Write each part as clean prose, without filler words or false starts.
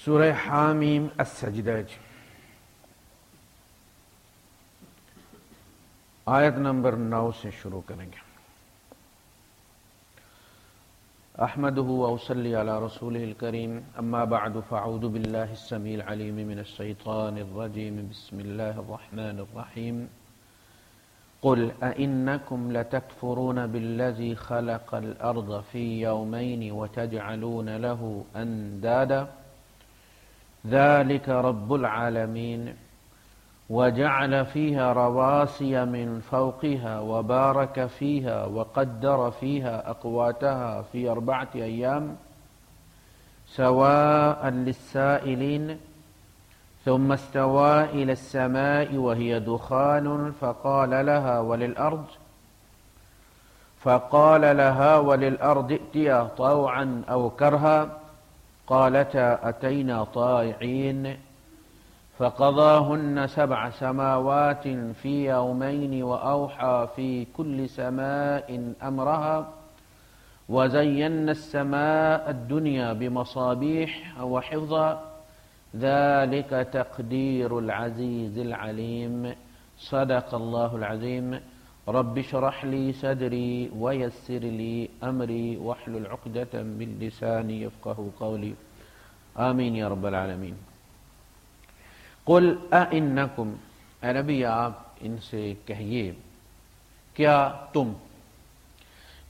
سورہ حامیم السجدہ آیت نمبر 9 سے شروع کریں گے۔ احمدہ واصلی علی رسولہ الکریم، اما بعد فاعوذ باللہ السمیع العلیم من الشیطان الرجیم، بسم اللہ الرحمن الرحیم۔ قل أئنكم لتكفرون بالذي خلق الأرض في يومين وتجعلون له أندادا ذلك رب العالمين وجعل فيها رواسي من فوقها وبارك فيها وقدر فيها أقواتها في 4 أيام سواء للسائلين ثم استوى إلى السماء وهي دخان فقال لها وللأرض ائتيا طوعا أو كرها قالتا أتينا طائعين فقضاهن 7 سماوات في يومين وأوحى في كل سماء أمرها وزينا السماء الدنيا بمصابيح وحفظا ذلك تقدير العزيز العليم صدق الله العظيم رب اشرح لي صدري ويسر لي أمري واحلل عقدة من لساني يفقهوا قولي آمين يا رب العالمين۔ قل أئنكم، اے نبی آپ ان سے کہیے کیا تم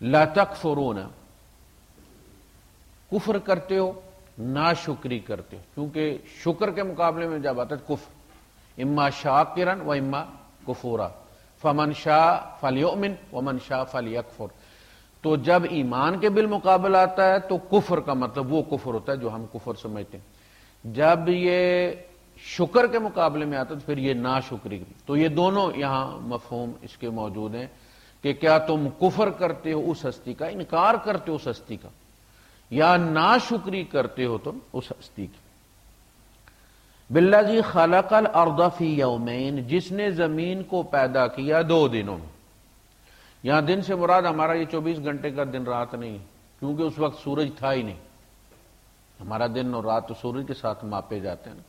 لا تکفرون کفر کرتے ہو، ناشکری کرتے ہو، کیونکہ شکر کے مقابلے میں جب آتا ہے کفر، اما شاکرا و اما کفورا، فمن شاء فلیؤمن ومن شاء فلیکفر۔ تو جب ایمان کے بالمقابل آتا ہے تو کفر کا مطلب وہ کفر ہوتا ہے جو ہم کفر سمجھتے ہیں، جب یہ شکر کے مقابلے میں آتا ہے تو پھر یہ ناشکری۔ تو یہ دونوں یہاں مفہوم اس کے موجود ہیں کہ کیا تم کفر کرتے ہو اس ہستی کا، انکار کرتے ہو اس ہستی کا، یا ناشکری کرتے ہو تم اس ہستی کی۔ بالذی خلق الارض فی یومین، جس نے زمین کو پیدا کیا 2 دنوں میں۔ یہاں دن سے مراد ہمارا یہ 24 گھنٹے کا دن رات نہیں ہے، کیونکہ اس وقت سورج تھا ہی نہیں، ہمارا دن اور رات تو سورج کے ساتھ ماپے جاتے ہیں نا۔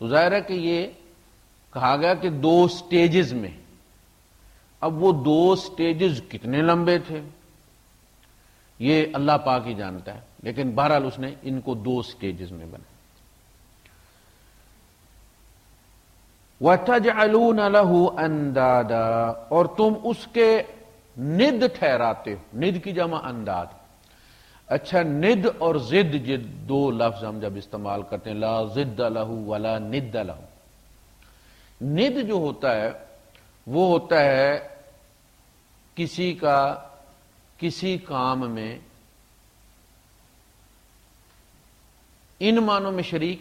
تو ظاہر ہے کہ یہ کہا گیا کہ 2 سٹیجز میں۔ اب وہ 2 سٹیجز کتنے لمبے تھے یہ اللہ پاک ہی جانتا ہے، لیکن بہرحال اس نے ان کو 2 سٹیجز میں بنا۔ وَتَجْعَلُونَ لَهُ أَنْدَادًا، اور تم اس کے ند ٹھہراتے ہو، ند کی جمع انداد۔ اچھا، ند اور ضد، یہ 2 لفظ ہم جب استعمال کرتے ہیں، لا ضد لہ ولا ند لہ۔ ند جو ہوتا ہے وہ ہوتا ہے کسی کا کسی کام میں ان معنوں میں شریک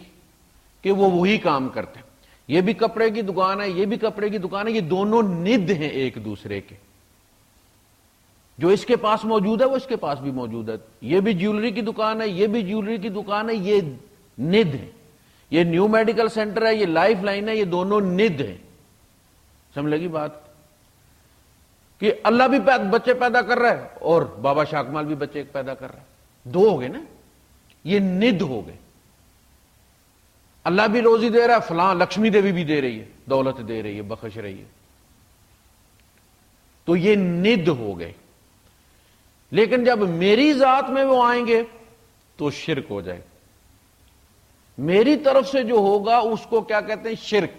کہ وہ وہی کام کرتے ہیں۔ یہ بھی کپڑے کی دکان ہے، یہ بھی کپڑے کی دکان ہے، یہ دونوں ند ہیں ایک دوسرے کے۔ جو اس کے پاس موجود ہے وہ اس کے پاس بھی موجود ہے۔ یہ بھی جیولری کی دکان ہے، یہ بھی جیولری کی دکان ہے، یہ ند ہے۔ یہ نیو میڈیکل سینٹر ہے، یہ لائف لائن ہے، یہ دونوں ند ہیں۔ سمجھ لگی بات؟ کہ اللہ بھی بچے پیدا کر رہا ہے اور بابا شاکمال بھی بچے پیدا کر رہا ہے، 2 ہو گئے نا، یہ ند ہو گئے۔ اللہ بھی روزی دے رہا ہے، فلاں لکشمی دیوی بھی دے رہی ہے، دولت دے رہی ہے، بخش رہی ہے، تو یہ ند ہو گئے۔ لیکن جب میری ذات میں وہ آئیں گے تو شرک ہو جائے۔ میری طرف سے جو ہوگا اس کو کیا کہتے ہیں؟ شرک۔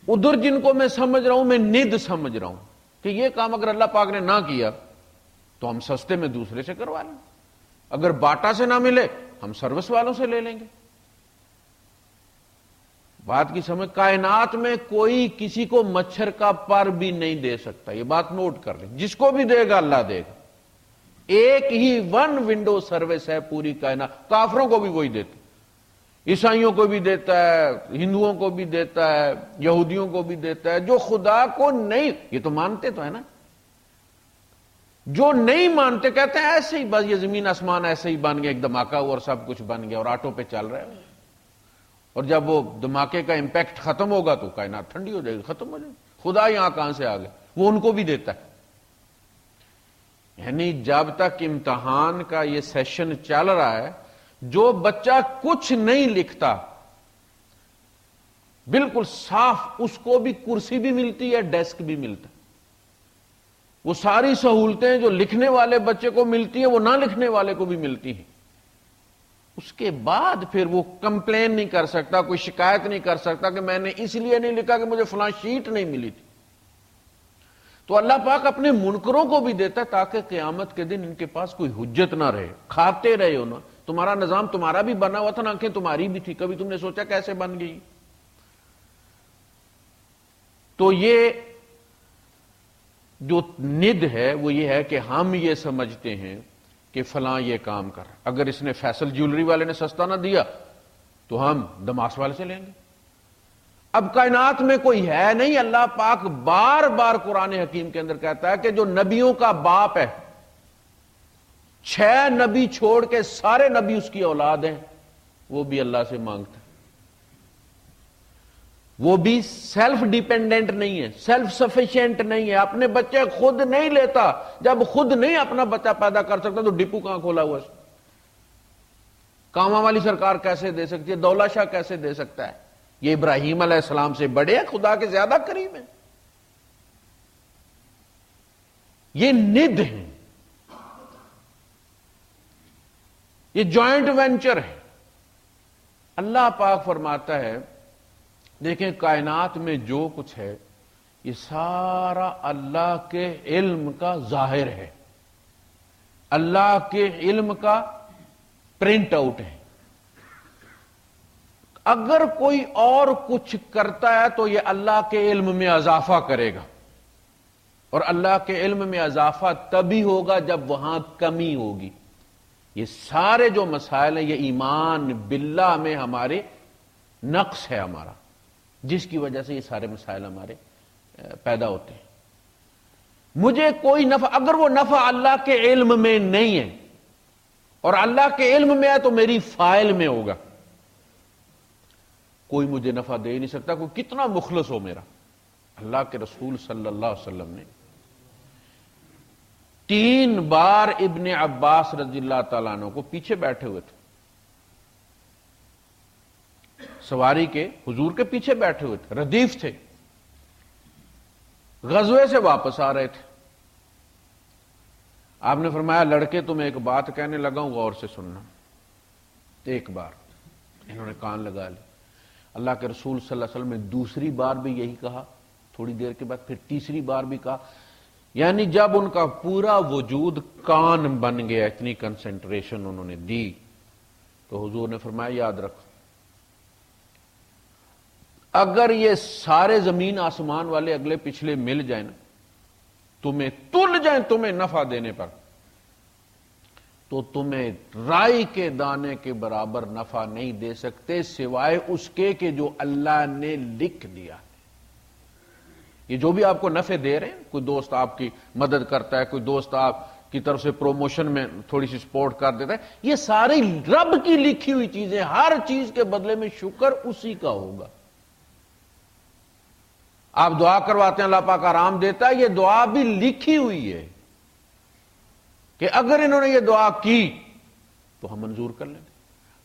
ادھر جن کو میں سمجھ رہا ہوں میں ند سمجھ رہا ہوں کہ یہ کام اگر اللہ پاک نے نہ کیا تو ہم سستے میں دوسرے سے کروا لیں، اگر باٹا سے نہ ملے ہم سروس والوں سے لے لیں گے۔ بات کی سمجھ، کائنات میں کوئی کسی کو مچھر کا پر بھی نہیں دے سکتا، یہ بات نوٹ کر لیں، جس کو بھی دے گا اللہ دے گا۔ ایک ہی 1 ونڈو سروس ہے پوری کائنات، کافروں کو بھی وہی دیتا، عیسائیوں کو بھی دیتا ہے، ہندوؤں کو بھی دیتا ہے، یہودیوں کو بھی دیتا ہے۔ جو خدا کو نہیں، یہ تو مانتے تو ہے نا، جو نہیں مانتے کہتے ہیں ایسے ہی بس یہ زمین آسمان ایسے ہی بن گیا، ایک دھماکہ ہوا اور سب کچھ بن گیا اور آٹو پہ چل رہا ہے، اور جب وہ دھماکے کا امپیکٹ ختم ہوگا تو کائنات ٹھنڈی ہو جائے گی، ختم ہو جائے گی۔ خدا یہاں کہاں سے آ گیا؟ وہ ان کو بھی دیتا ہے۔ یعنی جب تک امتحان کا یہ سیشن چل رہا ہے جو بچہ کچھ نہیں لکھتا بالکل صاف، اس کو بھی کرسی بھی ملتی ہے، ڈیسک بھی ملتا ہے۔ وہ ساری سہولتیں جو لکھنے والے بچے کو ملتی ہیں وہ نہ لکھنے والے کو بھی ملتی ہیں۔ اس کے بعد پھر وہ کمپلین نہیں کر سکتا، کوئی شکایت نہیں کر سکتا کہ میں نے اس لیے نہیں لکھا کہ مجھے فلاں شیٹ نہیں ملی تھی۔ تو اللہ پاک اپنے منکروں کو بھی دیتا ہے تاکہ قیامت کے دن ان کے پاس کوئی حجت نہ رہے، کھاتے رہے انہوں۔ تمہارا نظام تمہارا بھی بنا ہوا تھا، آنکھیں تمہاری بھی تھی، کبھی تم نے سوچا کیسے بن گئی؟ تو یہ جو ند ہے وہ یہ ہے کہ ہم یہ سمجھتے ہیں کہ فلاں یہ کام کر، اگر اس نے فیصل جیولری والے نے سستا نہ دیا تو ہم دماس والے سے لیں گے۔ اب کائنات میں کوئی ہے نہیں، اللہ پاک بار بار قرآن حکیم کے اندر کہتا ہے کہ جو نبیوں کا باپ ہے، 6 نبی چھوڑ کے سارے نبی اس کی اولاد ہیں، وہ بھی اللہ سے مانگتا ہے۔ وہ بھی سیلف ڈیپینڈنٹ نہیں ہے، سیلف سفیشینٹ نہیں ہے، اپنے بچے خود نہیں لیتا۔ جب خود نہیں اپنا بچہ پیدا کر سکتا تو ڈپو کہاں کھولا ہوا ہے؟ کاما والی سرکار کیسے دے سکتی ہے؟ دولہ شاہ کیسے دے سکتا ہے؟ یہ ابراہیم علیہ السلام سے بڑے ہیں، خدا کے زیادہ قریب ہیں۔ یہ ند ہیں، یہ جوائنٹ وینچر ہے۔ اللہ پاک فرماتا ہے دیکھیں کائنات میں جو کچھ ہے یہ سارا اللہ کے علم کا ظاہر ہے، اللہ کے علم کا پرنٹ آؤٹ ہے۔ اگر کوئی اور کچھ کرتا ہے تو یہ اللہ کے علم میں اضافہ کرے گا، اور اللہ کے علم میں اضافہ تبھی ہوگا جب وہاں کمی ہوگی۔ یہ سارے جو مسائل ہیں یہ ایمان باللہ میں ہمارے نقص ہے ہمارا، جس کی وجہ سے یہ سارے مسائل ہمارے پیدا ہوتے ہیں۔ مجھے کوئی نفع، اگر وہ نفع اللہ کے علم میں نہیں ہے اور اللہ کے علم میں ہے تو میری فائل میں ہوگا، کوئی مجھے نفع دے نہیں سکتا، کوئی کتنا مخلص ہو میرا۔ اللہ کے رسول صلی اللہ علیہ وسلم نے 3 بار ابن عباس رضی اللہ تعالیٰ عنہ کو پیچھے بیٹھے ہوئے تھے، سواری کے حضور کے پیچھے بیٹھے ہوئے تھے، ردیف تھے، غزوے سے واپس آ رہے تھے۔ آپ نے فرمایا لڑکے تمہیں ایک بات کہنے لگا ہوں، غور سے سننا۔ ایک بار انہوں نے کان لگا لی۔ اللہ کے رسول صلی اللہ علیہ وسلم نے دوسری بار بھی یہی کہا، تھوڑی دیر کے بعد پھر تیسری بار بھی کہا، یعنی جب ان کا پورا وجود کان بن گیا، اتنی کنسنٹریشن انہوں نے دی، تو حضور نے فرمایا یاد رکھو اگر یہ سارے زمین آسمان والے اگلے پچھلے مل جائیں نا، تمہیں تل جائیں تمہیں نفع دینے پر، تو تمہیں رائی کے دانے کے برابر نفع نہیں دے سکتے سوائے اس کے کہ جو اللہ نے لکھ دیا۔ یہ جو بھی آپ کو نفع دے رہے ہیں، کوئی دوست آپ کی مدد کرتا ہے، کوئی دوست آپ کی طرف سے پروموشن میں تھوڑی سی سپورٹ کر دیتا ہے، یہ ساری رب کی لکھی ہوئی چیزیں، ہر چیز کے بدلے میں شکر اسی کا ہوگا۔ آپ دعا کرواتے ہیں اللہ پاک آرام دیتا ہے، یہ دعا بھی لکھی ہوئی ہے کہ اگر انہوں نے یہ دعا کی تو ہم منظور کر لیں گے،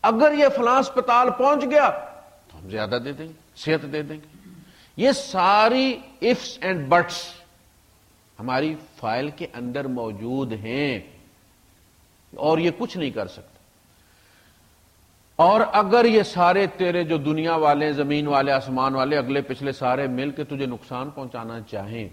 اگر یہ فلاں اسپتال پہنچ گیا تو ہم زیادہ دے دیں گے، صحت دے دیں گے۔ یہ ساری ifs اینڈ بٹس ہماری فائل کے اندر موجود ہیں، اور یہ کچھ نہیں کر سکتا۔ اور اگر یہ سارے تیرے جو دنیا والے، زمین والے، آسمان والے، اگلے پچھلے سارے مل کے تجھے نقصان پہنچانا چاہیں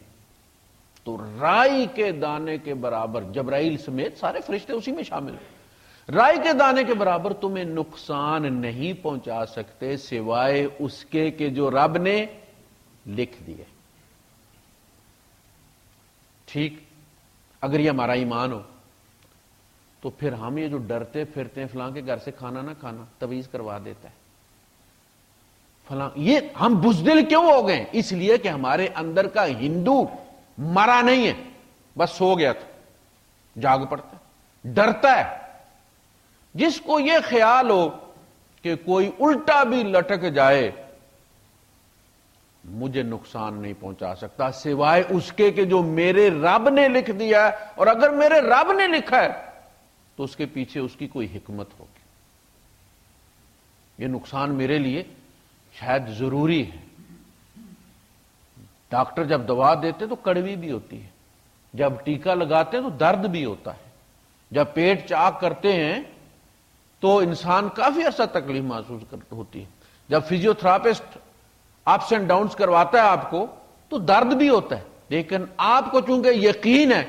تو رائی کے دانے کے برابر، جبرائیل سمیت سارے فرشتے اسی میں شامل ہیں، رائی کے دانے کے برابر تمہیں نقصان نہیں پہنچا سکتے سوائے اس کے کہ جو رب نے لکھ دیے۔ ٹھیک، اگر یہ ہمارا ایمان ہو تو پھر ہم یہ جو ڈرتے پھرتے ہیں فلاں کے گھر سے کھانا نہ کھانا، تویز کروا دیتا ہے فلاں، یہ ہم بزدل کیوں ہو گئے؟ اس لیے کہ ہمارے اندر کا ہندو مرا نہیں ہے، بس سو گیا تھا، جاگ پڑتا ہے، ڈرتا ہے۔ جس کو یہ خیال ہو کہ کوئی الٹا بھی لٹک جائے مجھے نقصان نہیں پہنچا سکتا سوائے اس کے کہ جو میرے رب نے لکھ دیا ہے، اور اگر میرے رب نے لکھا ہے تو اس کے پیچھے اس کی کوئی حکمت ہوگی۔ یہ نقصان میرے لیے شاید ضروری ہے۔ ڈاکٹر جب دوا دیتے تو کڑوی بھی ہوتی ہے، جب ٹیکا لگاتے ہیں تو درد بھی ہوتا ہے، جب پیٹ چاک کرتے ہیں تو انسان کافی عرصہ تکلیف محسوس ہوتی ہے، جب physio therapist ups and downs کرواتا ہے آپ کو تو درد بھی ہوتا ہے، لیکن آپ کو چونکہ یقین ہے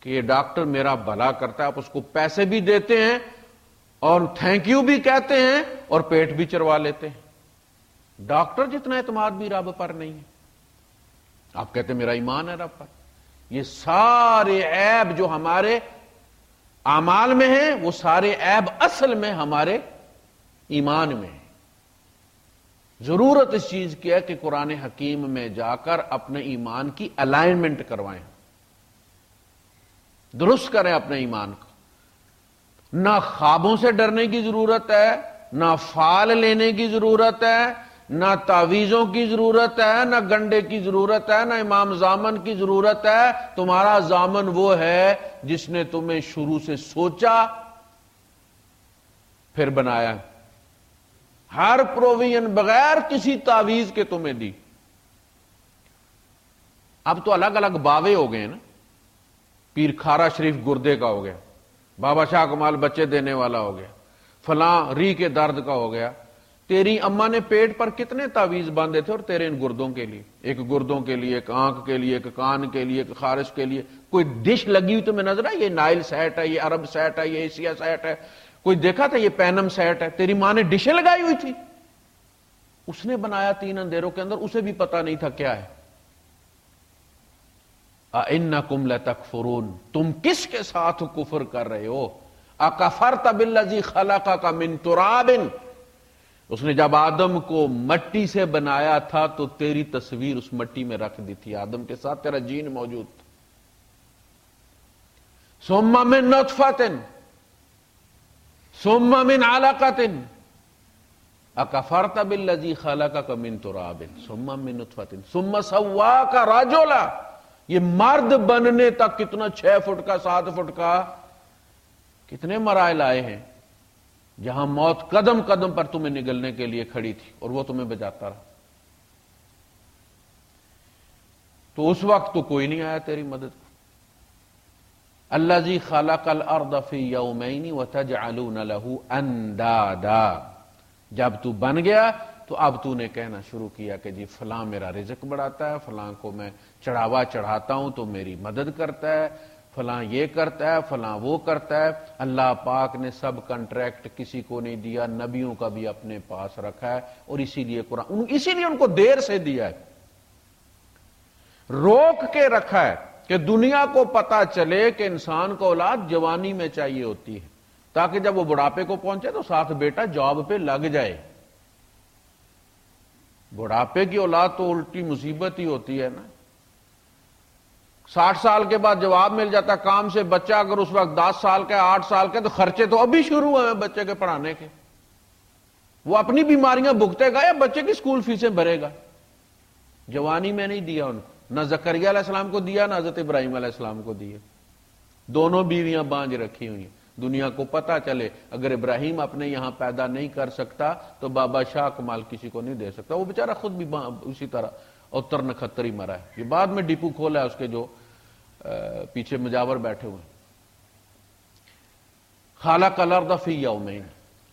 کہ یہ ڈاکٹر میرا بھلا کرتا ہے، آپ اس کو پیسے بھی دیتے ہیں اور تھینک یو بھی کہتے ہیں اور پیٹ بھی چروا لیتے ہیں۔ ڈاکٹر جتنا اعتماد بھی رب پر نہیں ہے۔ آپ کہتے ہیں میرا ایمان ہے رب پر۔ یہ سارے عیب جو ہمارے اعمال میں ہیں وہ سارے عیب اصل میں ہمارے ایمان میں ہیں۔ ضرورت اس چیز کی ہے کہ قرآن حکیم میں جا کر اپنے ایمان کی الائنمنٹ کروائیں، درست کریں اپنے ایمان کو۔ نہ خوابوں سے ڈرنے کی ضرورت ہے، نہ فال لینے کی ضرورت ہے، نہ تعویذوں کی ضرورت ہے، نہ گنڈے کی ضرورت ہے، نہ امام زامن کی ضرورت ہے۔ تمہارا زامن وہ ہے جس نے تمہیں شروع سے سوچا پھر بنایا، ہر پروویژن بغیر کسی تعویذ کے تمہیں دی۔ اب تو الگ الگ باوے ہو گئے نا، پیر کھارا شریف گردے کا ہو گیا، بابا شاہ کمال بچے دینے والا ہو گیا، فلاں ری کے درد کا ہو گیا۔ تیری اماں نے پیٹ پر کتنے تعویذ باندھے تھے اور تیرے ان گردوں کے لیے، ایک گردوں کے لیے، ایک آنکھ کے لیے، ایک کان کے لیے، ایک خارش کے لیے۔ کوئی ڈش لگی ہوئی تمہیں نظر ہے؟ یہ نائل سیٹ ہے، یہ عرب سیٹ ہے، یہ ایشیا سیٹ ہے، کوئی دیکھا تھا یہ پینم سیٹ ہے؟ تیری ماں نے ڈشیں لگائی ہوئی تھی، اس نے بنایا 3 اندھیروں کے اندر، اسے بھی پتا نہیں تھا کیا ہے۔ اَإِنَّكُمْ لَتَكْفُرُونَ، تم کس کے ساتھ کفر کر رہے ہو؟ اَكَفَرْتَ بِالَّذِي خَلَقَكَ مِن تُرَابٍ، اس نے جب آدم کو مٹی سے بنایا تھا تو تیری تصویر اس مٹی میں رکھ دی تھی، آدم کے ساتھ تیرا جین موجود تھا۔ ثُمَّ مِن نُطْفَةٍ ثُمَّ مِن عَلَقَةٍ اَكَفَرْتَ بِالَّذِي خَلَقَكَ مِن تُرَابٍ ثُمَّ مِن نُطْفَةٍ ثُمَّ سَوَّاكَ رَجُلًا۔ یہ مرد بننے تک کتنا 6 فٹ کا 7 فٹ کا کتنے مراحل آئے ہیں، جہاں موت قدم قدم پر تمہیں نگلنے کے لیے کھڑی تھی اور وہ تمہیں بچاتا رہا۔ تو اس وقت تو کوئی نہیں آیا تیری مدد کو۔ الذی خلق الارض فی یومین وتجعلون له اندادا، جب تو بن گیا تو اب تو نے کہنا شروع کیا کہ جی فلاں میرا رزق بڑھاتا ہے، فلاں کو میں چڑھاوا چڑھاتا ہوں تو میری مدد کرتا ہے، فلاں یہ کرتا ہے، فلاں وہ کرتا ہے۔ اللہ پاک نے سب کنٹریکٹ کسی کو نہیں دیا، نبیوں کا بھی اپنے پاس رکھا ہے، اور اسی لیے قرآن، اسی لیے ان کو دیر سے دیا ہے، روک کے رکھا ہے کہ دنیا کو پتا چلے کہ انسان کو اولاد جوانی میں چاہیے ہوتی ہے، تاکہ جب وہ بڑھاپے کو پہنچے تو ساتھ بیٹا جاب پہ لگ جائے۔ بڑھاپے کی اولاد تو الٹی مصیبت ہی ہوتی ہے نا۔ 60 سال کے بعد جواب مل جاتا کام سے، بچہ اگر اس وقت 10 سال کا 8 سال کا تو خرچے تو ابھی شروع ہوئے بچے کے پڑھانے کے، وہ اپنی بیماریاں بھگتے گا یا بچے کی سکول فیسیں بھرے گا؟ جوانی میں نہیں دیا ان کو، نہ زکریا علیہ السلام کو دیا نہ حضرت ابراہیم علیہ السلام کو دیا، دونوں بیویاں بانجھ رکھی ہوئی ہیں۔ دنیا کو پتا چلے اگر ابراہیم اپنے یہاں پیدا نہیں کر سکتا تو بابا شاہ کمال کسی کو نہیں دے سکتا، وہ بیچارہ خود بھی اسی طرح اتر نکھتر ہی مرا ہے۔ یہ بعد میں ڈپو کھولا ہے اس کے جو پیچھے مجاور بیٹھے ہوئے۔ خالق الارض فی یومین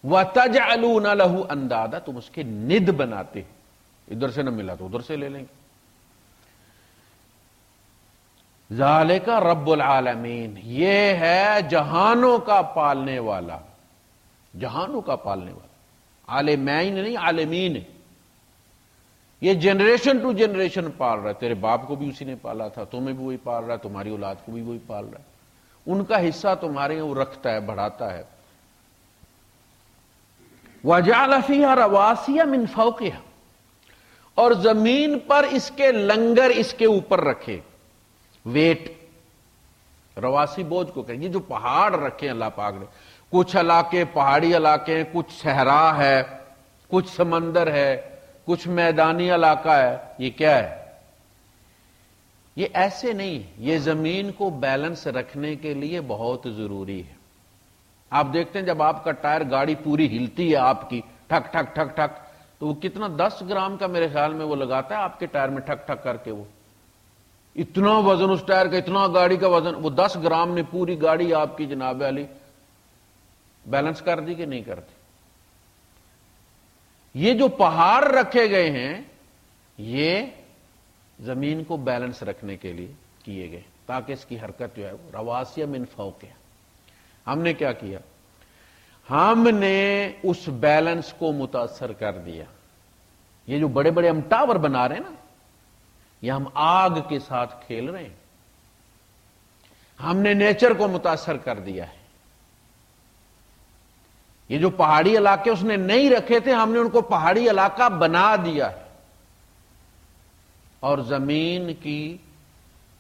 وتجعلون له اندادا، تم اس کے ند بناتے، ادھر سے نہ ملا تو ادھر سے لے لیں گے۔ ذالک رب العالمین، یہ ہے جہانوں کا پالنے والا، جہانوں کا پالنے والا، عالمین نہیں عالمین ہے۔ یہ جنریشن ٹو جنریشن پال رہا ہے، تیرے باپ کو بھی اسی نے پالا تھا، تمہیں بھی وہی پال رہا ہے، تمہاری اولاد کو بھی وہی پال رہا ہے، ان کا حصہ تمہارے یہاں وہ رکھتا ہے، بڑھاتا ہے۔ وَجَعَلَ فِيهَا رَوَاسِيَ مِن فَوْقِهَا، اور زمین پر اس کے لنگر اس کے اوپر رکھے، ویٹ، رواسی بوجھ کو کہیں، یہ جو پہاڑ رکھے اللہ پاک نے، کچھ علاقے پہاڑی علاقے ہیں، کچھ صحرا ہے، کچھ سمندر ہے، کچھ میدانی علاقہ ہے، یہ کیا ہے؟ یہ ایسے نہیں، یہ زمین کو بیلنس رکھنے کے لیے بہت ضروری ہے۔ آپ دیکھتے ہیں جب آپ کا ٹائر گاڑی پوری ہلتی ہے آپ کی ٹھک ٹھک ٹھک ٹھک، تو وہ کتنا 10 گرام کا میرے خیال میں وہ لگاتا ہے آپ کے ٹائر میں ٹھک ٹھک کر کے، وہ اتنا وزن اس ٹائر کا، اتنا گاڑی کا وزن، وہ 10 گرام نے پوری گاڑی آپ کی جناب علی بیلنس کر دی کہ نہیں کرتی؟ یہ جو پہاڑ رکھے گئے ہیں یہ زمین کو بیلنس رکھنے کے لیے کیے گئے، تاکہ اس کی حرکت جو ہے وہ رواسیہ من فوقہا۔ ہم نے کیا کیا؟ ہم نے اس بیلنس کو متاثر کر دیا۔ یہ جو بڑے بڑے ہم ٹاور بنا رہے ہیں نا، یہ ہم آگ کے ساتھ کھیل رہے ہیں، ہم نے نیچر کو متاثر کر دیا ہے۔ یہ جو پہاڑی علاقے اس نے نہیں رکھے تھے، ہم نے ان کو پہاڑی علاقہ بنا دیا ہے، اور زمین کی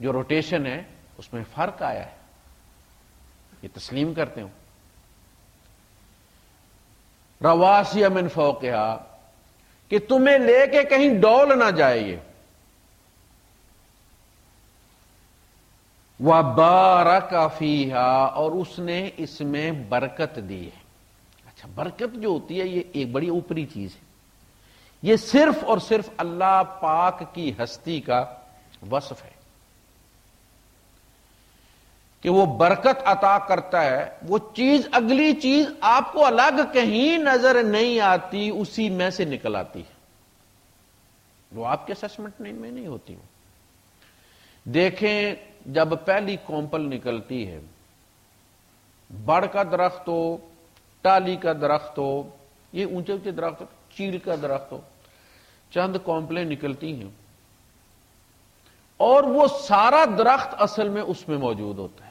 جو روٹیشن ہے اس میں فرق آیا ہے، یہ تسلیم کرتے ہوں۔ رواسی من فوقہا، کہ تمہیں لے کے کہیں ڈول نہ جائے یہ۔ وَبَارَكَ فِيهَا، اور اس نے اس میں برکت دی ہے۔ اچھا، برکت جو ہوتی ہے یہ ایک بڑی اوپری چیز ہے، یہ صرف اور صرف اللہ پاک کی ہستی کا وصف ہے کہ وہ برکت عطا کرتا ہے۔ وہ چیز، اگلی چیز آپ کو الگ کہیں نظر نہیں آتی، اسی میں سے نکل آتی ہے، وہ آپ کے اسسمنٹ میں نہیں ہوتی۔ دیکھیں جب پہلی کومپل نکلتی ہے، بڑ کا درخت ہو، ٹالی کا درخت ہو، یہ اونچے اونچے درخت ہو، چیل کا درخت ہو، چند کومپلیں نکلتی ہیں اور وہ سارا درخت اصل میں اس میں موجود ہوتا ہے۔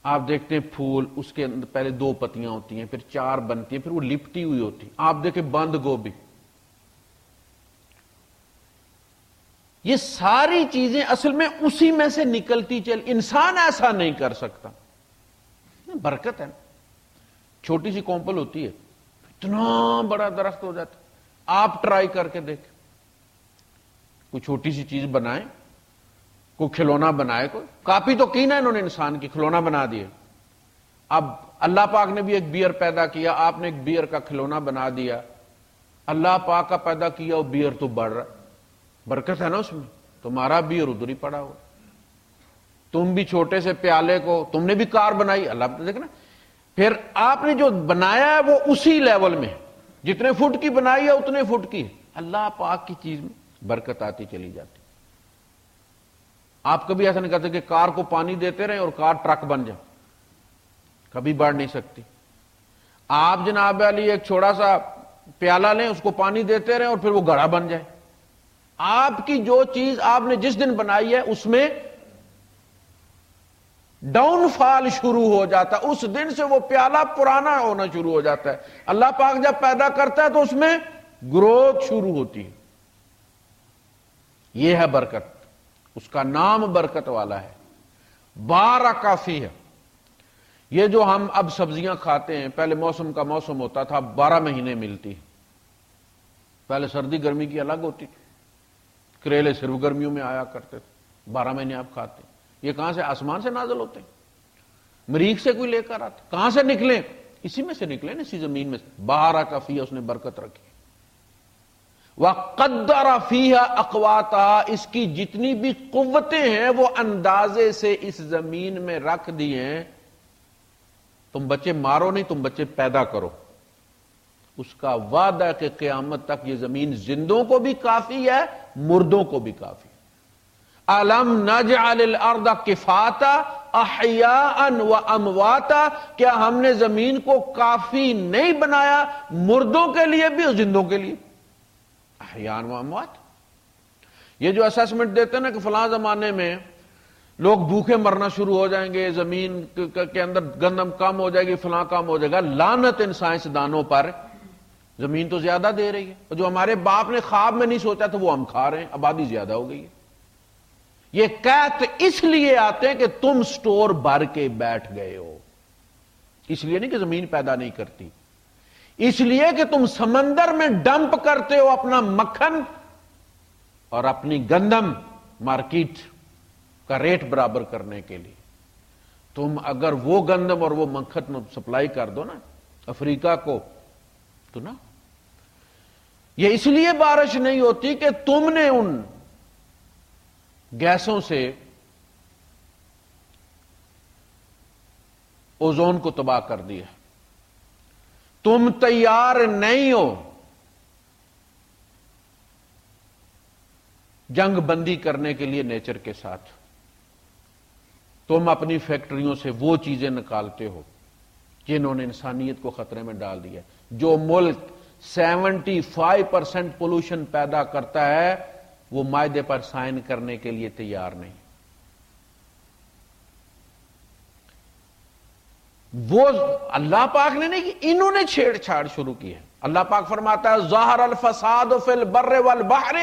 آپ دیکھتے ہیں پھول، اس کے اندر پہلے 2 پتیاں ہوتی ہیں، پھر 4 بنتی ہیں، پھر وہ لپٹی ہوئی ہوتی ہیں۔ آپ دیکھیں بند گوبھی، یہ ساری چیزیں اصل میں اسی میں سے نکلتی چل۔ انسان ایسا نہیں کر سکتا، برکت ہے۔ چھوٹی سی کومپل ہوتی ہے، اتنا بڑا درخت ہو جاتا ہے۔ آپ ٹرائی کر کے دیکھیں، کوئی چھوٹی سی چیز بنائیں، کوئی کھلونا بنائے، کوئی کاپی تو کی نا انہوں نے انسان کی، کھلونا بنا دیے۔ اب اللہ پاک نے بھی ایک بیئر پیدا کیا، آپ نے ایک بیئر کا کھلونا بنا دیا۔ اللہ پاک کا پیدا کیا وہ بیئر تو بڑھ رہا، برکت ہے نا اس میں، تمہارا بیئر ادھر ہی پڑا ہو۔ تم بھی چھوٹے سے پیالے کو، تم نے بھی کار بنائی، اللہ دیکھنا، پھر آپ نے جو بنایا ہے وہ اسی لیول میں، جتنے فٹ کی بنائی ہے اتنے فٹ کی ہے۔ اللہ پاک کی چیز میں برکت آتی چلی جاتی۔ آپ کبھی ایسا نہیں کرتے کہ کار کو پانی دیتے رہیں اور کار ٹرک بن جائے، کبھی بڑھ نہیں سکتی۔ آپ جناب علی ایک چھوٹا سا پیالہ لیں، اس کو پانی دیتے رہیں اور پھر وہ گڑھا بن جائے۔ آپ کی جو چیز آپ نے جس دن بنائی ہے اس میں ڈاؤن فال شروع ہو جاتا، اس دن سے وہ پیالہ پرانا ہونا شروع ہو جاتا ہے۔ اللہ پاک جب پیدا کرتا ہے تو اس میں گروتھ شروع ہوتی ہے۔ یہ ہے برکت، اس کا نام برکت والا ہے۔ بارک فیہ، یہ جو ہم اب سبزیاں کھاتے ہیں، پہلے موسم کا موسم ہوتا تھا، 12 مہینے ملتی، پہلے سردی گرمی کی الگ ہوتی تھی، کریلے صرف گرمیوں میں آیا کرتے تھے، 12 مہینے آپ کھاتے ہیں۔ یہ کہاں سے؟ آسمان سے نازل ہوتے ہیں، مریخ سے کوئی لے کر آتے، کہاں سے نکلے؟ اسی میں سے نکلے نا، اسی زمین میں سے۔ بارک فیہ، اس نے برکت رکھی۔ وَقَدَّرَ فِيهَا أَقْوَاتَهَا، اس کی جتنی بھی قوتیں ہیں وہ اندازے سے اس زمین میں رکھ دی ہیں۔ تم بچے مارو نہیں، تم بچے پیدا کرو۔ اس کا وعدہ کہ قیامت تک یہ زمین زندوں کو بھی کافی ہے، مردوں کو بھی کافی ہے۔ أَلَمْ نَجْعَلِ الْأَرْضَ كِفَاتًا أَحْيَاءً وَأَمْوَاتًا، کیا ہم نے زمین کو کافی نہیں بنایا مردوں کے لیے بھی اور زندوں کے لیے؟ احیاء و اموات۔ یہ جو اسسمنٹ دیتے ہیں نا کہ فلاں زمانے میں لوگ بھوکے مرنا شروع ہو جائیں گے، زمین کے اندر گندم کم ہو جائے گی، فلاں کم ہو جائے گا، لعنت ان سائنسدانوں پر، زمین تو زیادہ دے رہی ہے، اور جو ہمارے باپ نے خواب میں نہیں سوچا تھا وہ ہم کھا رہے ہیں، آبادی زیادہ ہو گئی ہے۔ یہ قحط اس لیے آتے ہیں کہ تم سٹور بھر کے بیٹھ گئے ہو، اس لیے نہیں کہ زمین پیدا نہیں کرتی، اس لیے کہ تم سمندر میں ڈمپ کرتے ہو اپنا مکھن اور اپنی گندم مارکیٹ کا ریٹ برابر کرنے کے لیے۔ تم اگر وہ گندم اور وہ مکھن سپلائی کر دو نا افریقہ کو تو نہ، یہ اس لیے بارش نہیں ہوتی کہ تم نے ان گیسوں سے اوزون کو تباہ کر دیا، تم تیار نہیں ہو جنگ بندی کرنے کے لیے نیچر کے ساتھ، تم اپنی فیکٹریوں سے وہ چیزیں نکالتے ہو جنہوں نے انسانیت کو خطرے میں ڈال دیا۔ جو ملک 75% پولوشن پیدا کرتا ہے وہ معاہدے پر سائن کرنے کے لیے تیار نہیں۔ وہ اللہ پاک نے نہیں کی، انہوں نے چھیڑ چھاڑ شروع کی ہے۔ اللہ پاک فرماتا ہے ظاہر الفساد فی البر والبحر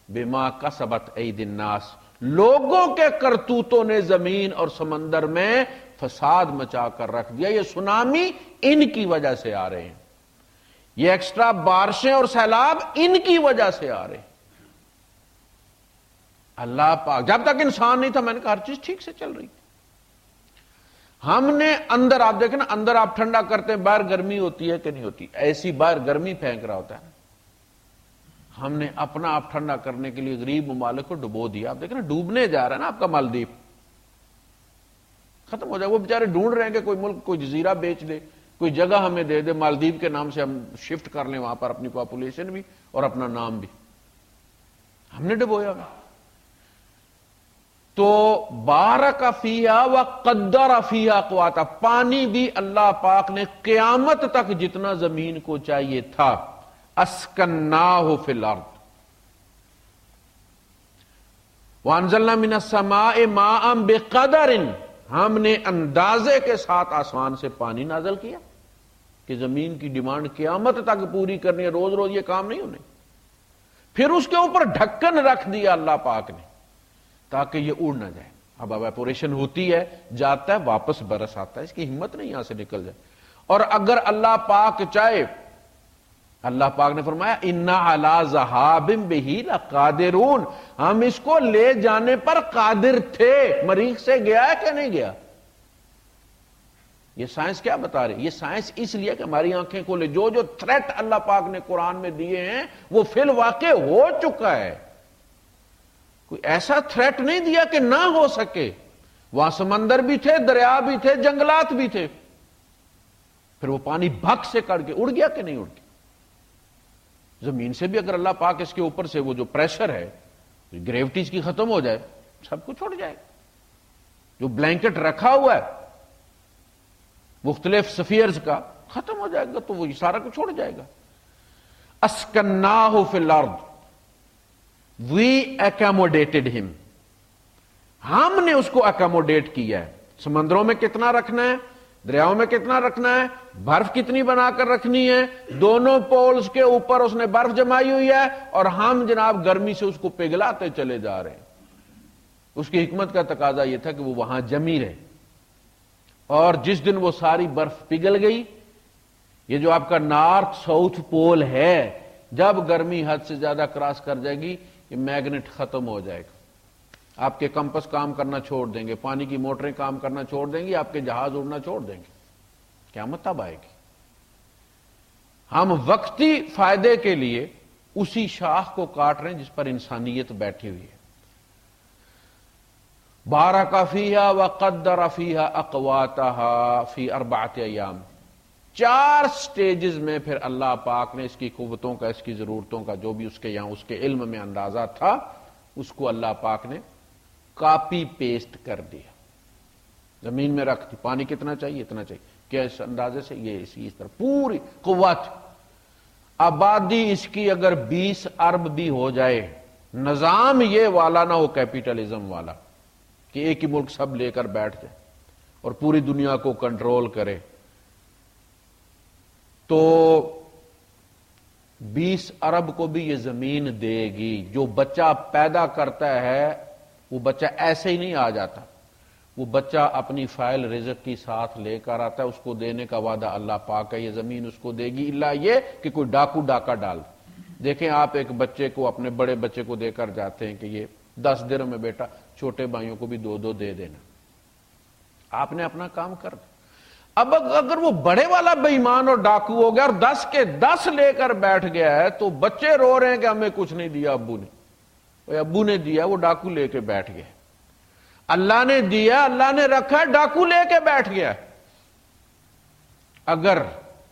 بما کسبت ایدی الناس، لوگوں کے کرتوتوں نے زمین اور سمندر میں فساد مچا کر رکھ دیا۔ یہ سونامی ان کی وجہ سے آ رہے ہیں، یہ ایکسٹرا بارشیں اور سیلاب ان کی وجہ سے آ رہے ہیں۔ اللہ پاک، جب تک انسان نہیں تھا میں نے کہا ہر چیز ٹھیک سے چل رہی تھی۔ ہم نے اندر، آپ دیکھیں نا، اندر آپ ٹھنڈا کرتے ہیں، باہر گرمی ہوتی ہے کہ نہیں ہوتی؟ ایسی باہر گرمی پھینک رہا ہوتا ہے۔ ہم نے اپنا آپ ٹھنڈا کرنے کے لیے غریب ممالک کو ڈبو دیا۔ آپ دیکھیں نا، ڈوبنے جا رہا ہے نا آپ کا مالدیپ، ختم ہو جائے۔ وہ بیچارے ڈھونڈ رہے ہیں کہ کوئی ملک کوئی جزیرہ بیچ دے، کوئی جگہ ہمیں دے دے، مالدیپ کے نام سے ہم شفٹ کر لیں وہاں پر اپنی پاپولیشن بھی اور اپنا نام بھی۔ ہم نے ڈبویا۔ تو بارک فیہا وقدر فیہا اقواتا، پانی بھی اللہ پاک نے قیامت تک جتنا زمین کو چاہیے تھا، اسکناہ فی الارض وانزلنا من السماء ماء بقدر، ہم نے اندازے کے ساتھ آسمان سے پانی نازل کیا کہ زمین کی ڈیمانڈ قیامت تک پوری کرنی ہے، روز روز یہ کام نہیں ہونے۔ پھر اس کے اوپر ڈھکن رکھ دیا اللہ پاک نے تاکہ یہ اڑ نہ جائے۔ اب ایویپوریشن ہوتی ہے، جاتا ہے، واپس برس آتا ہے، اس کی ہمت نہیں یہاں سے نکل جائے۔ اور اگر اللہ پاک چاہے، اللہ پاک نے فرمایا اِنَّا عَلَىٰ ذَهَابٍ بِهِ لَقَادِرُونَ، ہم اس کو لے جانے پر قادر تھے۔ مریخ سے گیا ہے کہ نہیں گیا؟ یہ سائنس کیا بتا رہی؟ یہ سائنس اس لیے کہ ہماری آنکھیں کھولے۔ جو جو تھریٹ اللہ پاک نے قرآن میں دیے ہیں وہ فی الواقع ہو چکا ہے۔ کوئی ایسا تھریٹ نہیں دیا کہ نہ ہو سکے۔ وہاں سمندر بھی تھے، دریا بھی تھے، جنگلات بھی تھے، پھر وہ پانی بھگ سے کر کے اڑ گیا کہ نہیں اڑ گیا؟ زمین سے بھی اگر اللہ پاک اس کے اوپر سے وہ جو پریشر ہے، گریوٹیز کی ختم ہو جائے، سب کچھ اڑ جائے۔ جو بلینکٹ رکھا ہوا ہے مختلف سفیئرز کا، ختم ہو جائے گا تو وہ سارا کچھ اڑ جائے گا۔ اسکناہ فی الارض وی ایکاموڈیٹڈ ہم، ہم نے اس کو ایکاموڈیٹ کیا ہے۔ سمندروں میں کتنا رکھنا ہے، دریاؤں میں کتنا رکھنا ہے، برف کتنی بنا کر رکھنی ہے، دونوں پولز کے اوپر اس نے برف جمائی ہوئی ہے، اور ہم جناب گرمی سے اس کو پگھلاتے چلے جا رہے ہیں۔ اس کی حکمت کا تقاضا یہ تھا کہ وہ وہاں جمی رہے، اور جس دن وہ ساری برف پگھل گئی، یہ جو آپ کا نارتھ ساؤتھ پول ہے، جب گرمی حد سے زیادہ کراس کر جائے گی، یہ میگنیٹ ختم ہو جائے گا، آپ کے کمپس کام کرنا چھوڑ دیں گے، پانی کی موٹریں کام کرنا چھوڑ دیں گی، آپ کے جہاز اڑنا چھوڑ دیں گے، قیامت تب آئے گی۔ ہم وقتی فائدے کے لیے اسی شاخ کو کاٹ رہے ہیں جس پر انسانیت بیٹھی ہوئی ہے۔ بارک فیہا وقدر فیہا اقواتہا فی 4 ایام، 4 سٹیجز میں پھر اللہ پاک نے اس کی قوتوں کا، اس کی ضرورتوں کا، جو بھی اس کے یہاں اس کے علم میں اندازہ تھا، اس کو اللہ پاک نے کاپی پیسٹ کر دیا، زمین میں رکھ دی۔ پانی کتنا چاہیے، اتنا چاہیے، کیا اس اندازے سے، یہ اس طرح پوری قوت۔ آبادی اس کی اگر 20 ارب بھی ہو جائے، نظام یہ والا نہ ہو کیپیٹلزم والا کہ ایک ہی ملک سب لے کر بیٹھ جائے اور پوری دنیا کو کنٹرول کرے، تو 20 ارب کو بھی یہ زمین دے گی۔ جو بچہ پیدا کرتا ہے وہ بچہ ایسے ہی نہیں آ جاتا، وہ بچہ اپنی فائل رزق کی ساتھ لے کر آتا ہے، اس کو دینے کا وعدہ اللہ پاک ہے، یہ زمین اس کو دے گی، الا یہ کہ کوئی ڈاکو ڈاکہ ڈال۔ دیکھیں آپ ایک بچے کو، اپنے بڑے بچے کو دے کر جاتے ہیں کہ یہ 10 درہم میں بیٹا، چھوٹے بھائیوں کو بھی 2 دے دینا، آپ نے اپنا کام کر دیا۔ اب اگر وہ بڑے والا بے ایمان اور ڈاکو ہو گیا اور 10 کے 10 لے کر بیٹھ گیا ہے تو بچے رو رہے ہیں کہ ہمیں کچھ نہیں دیا ابو نے. ابو نے دیا, وہ ڈاکو لے کے بیٹھ گیا. اللہ نے دیا, اللہ نے رکھا, ڈاکو لے کے بیٹھ گیا. اگر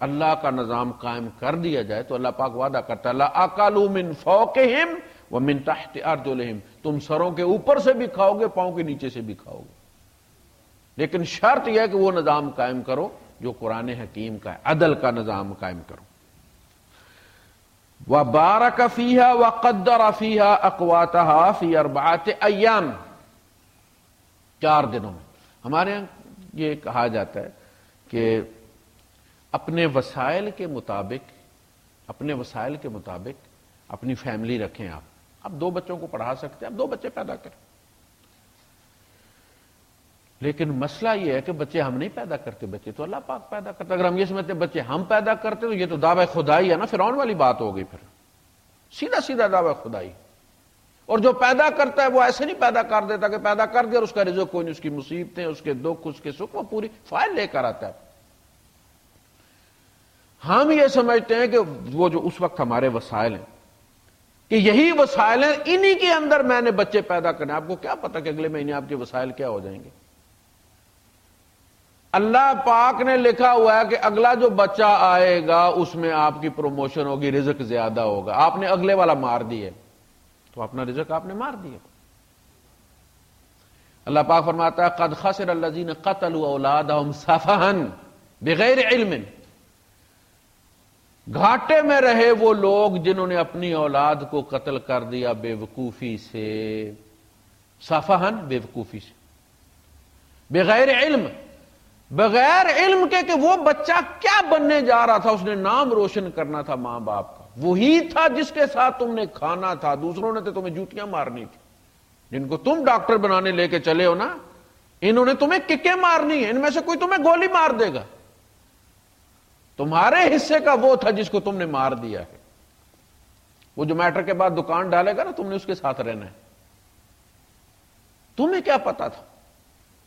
اللہ کا نظام قائم کر دیا جائے تو اللہ پاک وعدہ کرتا ہے لَأَكَلُوا مِن فَوْقِهِمْ وَمِن تَحْتِ أَرْجُلِهِمْ, تم سروں کے اوپر سے بھی کھاؤ گے, پاؤں کے نیچے سے بھی کھاؤ گے. لیکن شرط یہ ہے کہ وہ نظام قائم کرو جو قرآن حکیم کا ہے, عدل کا نظام قائم کرو. وَبَارَكَ فِيهَا وَقَدَّرَ فِيهَا أَقْوَاتَهَا فِي 4 أَيَّامٍ, 4 دنوں میں. ہمارے ہاں یہ کہا جاتا ہے کہ اپنے وسائل کے مطابق اپنی فیملی رکھیں. آپ 2 بچوں کو پڑھا سکتے ہیں, آپ 2 بچے پیدا کریں. لیکن مسئلہ یہ ہے کہ بچے ہم نہیں پیدا کرتے, بچے تو اللہ پاک پیدا کرتا. اگر ہم یہ سمجھتے ہیں بچے ہم پیدا کرتے تو یہ تو دعوی خدائی ہے نا, فرعون والی بات ہو گئی. پھر سیدھا دعوی خدائی. اور جو پیدا کرتا ہے وہ ایسے نہیں پیدا کر دیتا کہ پیدا کر دیا اور اس کا رزق کوئی نہیں, اس کی مصیبتیں, اس کے دکھ, اس کے سکھ, وہ پوری فائل لے کر آتا ہے. ہم یہ سمجھتے ہیں کہ وہ جو اس وقت ہمارے وسائل ہیں کہ یہی وسائل ہیں, انہی کے اندر میں نے بچے پیدا کرنے. آپ کو کیا پتا کہ اگلے مہینے آپ کے وسائل کیا ہو جائیں گے. اللہ پاک نے لکھا ہوا ہے کہ اگلا جو بچہ آئے گا اس میں آپ کی پروموشن ہوگی, رزق زیادہ ہوگا. آپ نے اگلے والا مار دیے تو اپنا رزق آپ نے مار دیا. اللہ پاک فرماتا ہے قد خسر الذین قتلوا اولادهم سفہا بغیر علم, گھاٹے میں رہے وہ لوگ جنہوں نے اپنی اولاد کو قتل کر دیا بے وقوفی سے. سفہن, بے وقوفی سے, بغیر علم, بغیر علم کے کہ وہ بچہ کیا بننے جا رہا تھا. اس نے نام روشن کرنا تھا ماں باپ کا, وہی تھا جس کے ساتھ تم نے کھانا تھا. دوسروں نے تو تمہیں جوتیاں مارنی تھی, جن کو تم ڈاکٹر بنانے لے کے چلے ہو نا, انہوں نے تمہیں ککیں مارنی ہیں. ان میں سے کوئی تمہیں گولی مار دے گا. تمہارے حصے کا وہ تھا جس کو تم نے مار دیا ہے. وہ جو میٹر کے بعد دکان ڈالے گا نا, تم نے اس کے ساتھ رہنا ہے. تمہیں کیا پتا تھا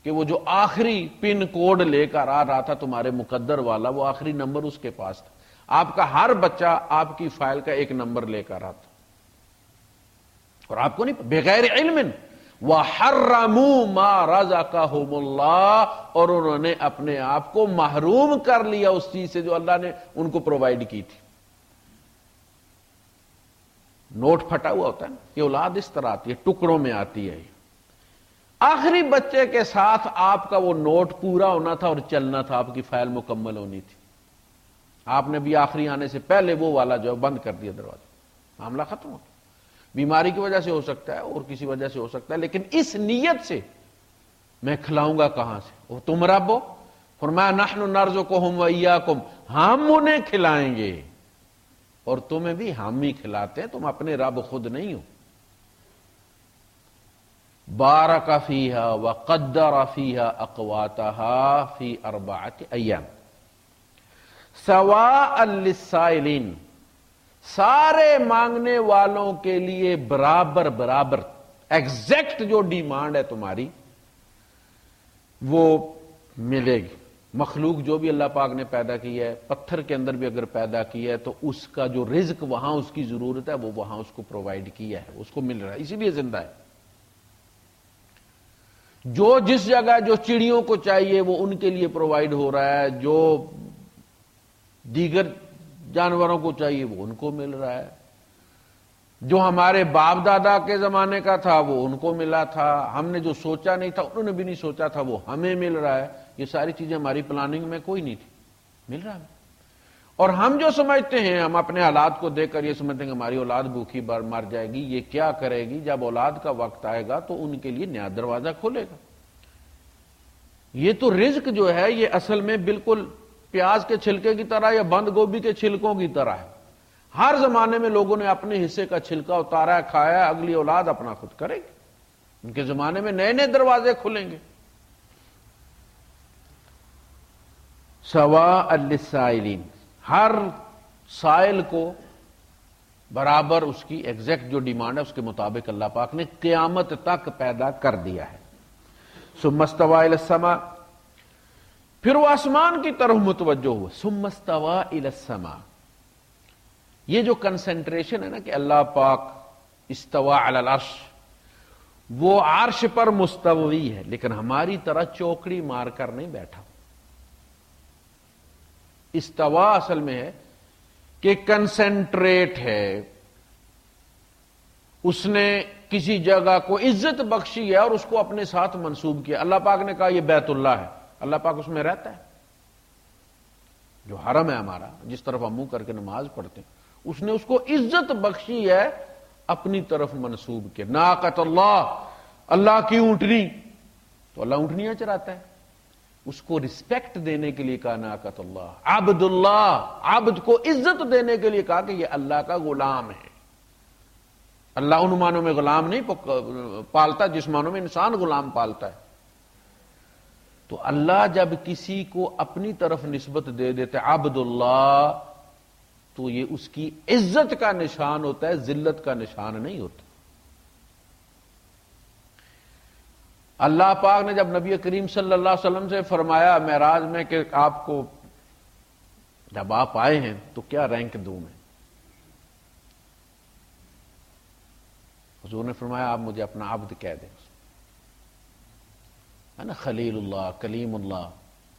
کہ وہ جو آخری پن کوڈ لے کر آ رہا تھا تمہارے مقدر والا, وہ آخری نمبر اس کے پاس تھا. آپ کا ہر بچہ آپ کی فائل کا ایک نمبر لے کر آتا اور آپ کو نہیں. بغیر علم وَحَرَّمُوا مَا رَزَقَهُمُ اللَّهُ, اور انہوں نے اپنے آپ کو محروم کر لیا اس چیز سے جو اللہ نے ان کو پرووائڈ کی تھی. نوٹ پھٹا ہوا ہوتا ہے نا, یہ اولاد اس طرح آتی ہے, ٹکڑوں میں آتی ہے. آخری بچے کے ساتھ آپ کا وہ نوٹ پورا ہونا تھا اور چلنا تھا, آپ کی فائل مکمل ہونی تھی. آپ نے بھی آخری آنے سے پہلے وہ والا جو بند کر دیا دروازہ, معاملہ ختم ہو. بیماری کی وجہ سے ہو سکتا ہے اور کسی وجہ سے ہو سکتا ہے, لیکن اس نیت سے میں کھلاؤں گا کہاں سے. وہ تم رب ہو, فرمایا نحن نرزقہم وایاکم, ہم انہیں کھلائیں گے اور تمہیں بھی ہم ہی کھلاتے ہیں, تم اپنے رب خود نہیں ہو. بارک فیہا وقدر فیہا اقواتہا فی 4 ایام سواء للسائلین, سارے مانگنے والوں کے لیے برابر برابر, ایگزیکٹ جو ڈیمانڈ ہے تمہاری وہ ملے گی. مخلوق جو بھی اللہ پاک نے پیدا کی ہے, پتھر کے اندر بھی اگر پیدا کی ہے تو اس کا جو رزق وہاں اس کی ضرورت ہے وہ وہاں اس کو پرووائڈ کیا ہے, اس کو مل رہا ہے, اسی لیے زندہ ہے. جو جس جگہ جو چڑیوں کو چاہیے وہ ان کے لیے پرووائڈ ہو رہا ہے, جو دیگر جانوروں کو چاہیے وہ ان کو مل رہا ہے. جو ہمارے باپ دادا کے زمانے کا تھا وہ ان کو ملا تھا, ہم نے جو سوچا نہیں تھا انہوں نے بھی نہیں سوچا تھا وہ ہمیں مل رہا ہے. یہ ساری چیزیں ہماری پلاننگ میں کوئی نہیں تھی, مل رہا ہے. اور ہم جو سمجھتے ہیں, ہم اپنے حالات کو دیکھ کر یہ سمجھتے ہیں کہ ہماری اولاد بھوکی مر جائے گی, یہ کیا کرے گی. جب اولاد کا وقت آئے گا تو ان کے لیے نیا دروازہ کھولے گا. یہ تو رزق جو ہے یہ اصل میں بالکل پیاز کے چھلکے کی طرح یا بند گوبھی کے چھلکوں کی طرح ہے. ہر زمانے میں لوگوں نے اپنے حصے کا چھلکا اتارا ہے, کھایا ہے, اگلی اولاد اپنا خود کرے گی. ان کے زمانے میں نئے نئے دروازے کھلیں گے. سواء للسائلین, ہر سائل کو برابر اس کی ایگزیکٹ جو ڈیمانڈ ہے اس کے مطابق اللہ پاک نے قیامت تک پیدا کر دیا ہے. ثم استوى الى السماء, پھر وہ آسمان کی طرف متوجہ ہوا. ثم استوى الى السماء. یہ جو کنسنٹریشن ہے نا کہ اللہ پاک استوى علی العرش، وہ عرش پر مستوی ہے، لیکن ہماری طرح چوکڑی مار کر نہیں بیٹھا. استوا اصل میں ہے کہ کنسنٹریٹ ہے، اس نے کسی جگہ کو عزت بخشی ہے اور اس کو اپنے ساتھ منسوب کیا. اللہ پاک نے کہا یہ بیت اللہ ہے، اللہ پاک اس میں رہتا ہے. جو حرم ہے ہمارا، جس طرف ہم منہ کر کے نماز پڑھتے ہیں، اس نے اس کو عزت بخشی ہے، اپنی طرف منسوب کیا. ناقۃ اللہ، اللہ کی اونٹنی، تو اللہ اونٹنیاں چراتا ہے. اس کو رسپیکٹ دینے کے لیے کہا ناقۃ اللہ. عبد اللہ، عبد کو عزت دینے کے لیے کہا کہ یہ اللہ کا غلام ہے. اللہ ان معنوں میں غلام نہیں پالتا جس معنوں میں انسان غلام پالتا ہے. تو اللہ جب کسی کو اپنی طرف نسبت دے دیتے عبد اللہ، تو یہ اس کی عزت کا نشان ہوتا ہے، ذلت کا نشان نہیں ہوتا. اللہ پاک نے جب نبی کریم صلی اللہ علیہ وسلم سے فرمایا معراج میں کہ آپ کو جب آپ آئے ہیں تو کیا رینک دوں میں، حضور نے فرمایا آپ مجھے اپنا عبد کہہ دیں. ہے نا، خلیل اللہ، کلیم اللہ،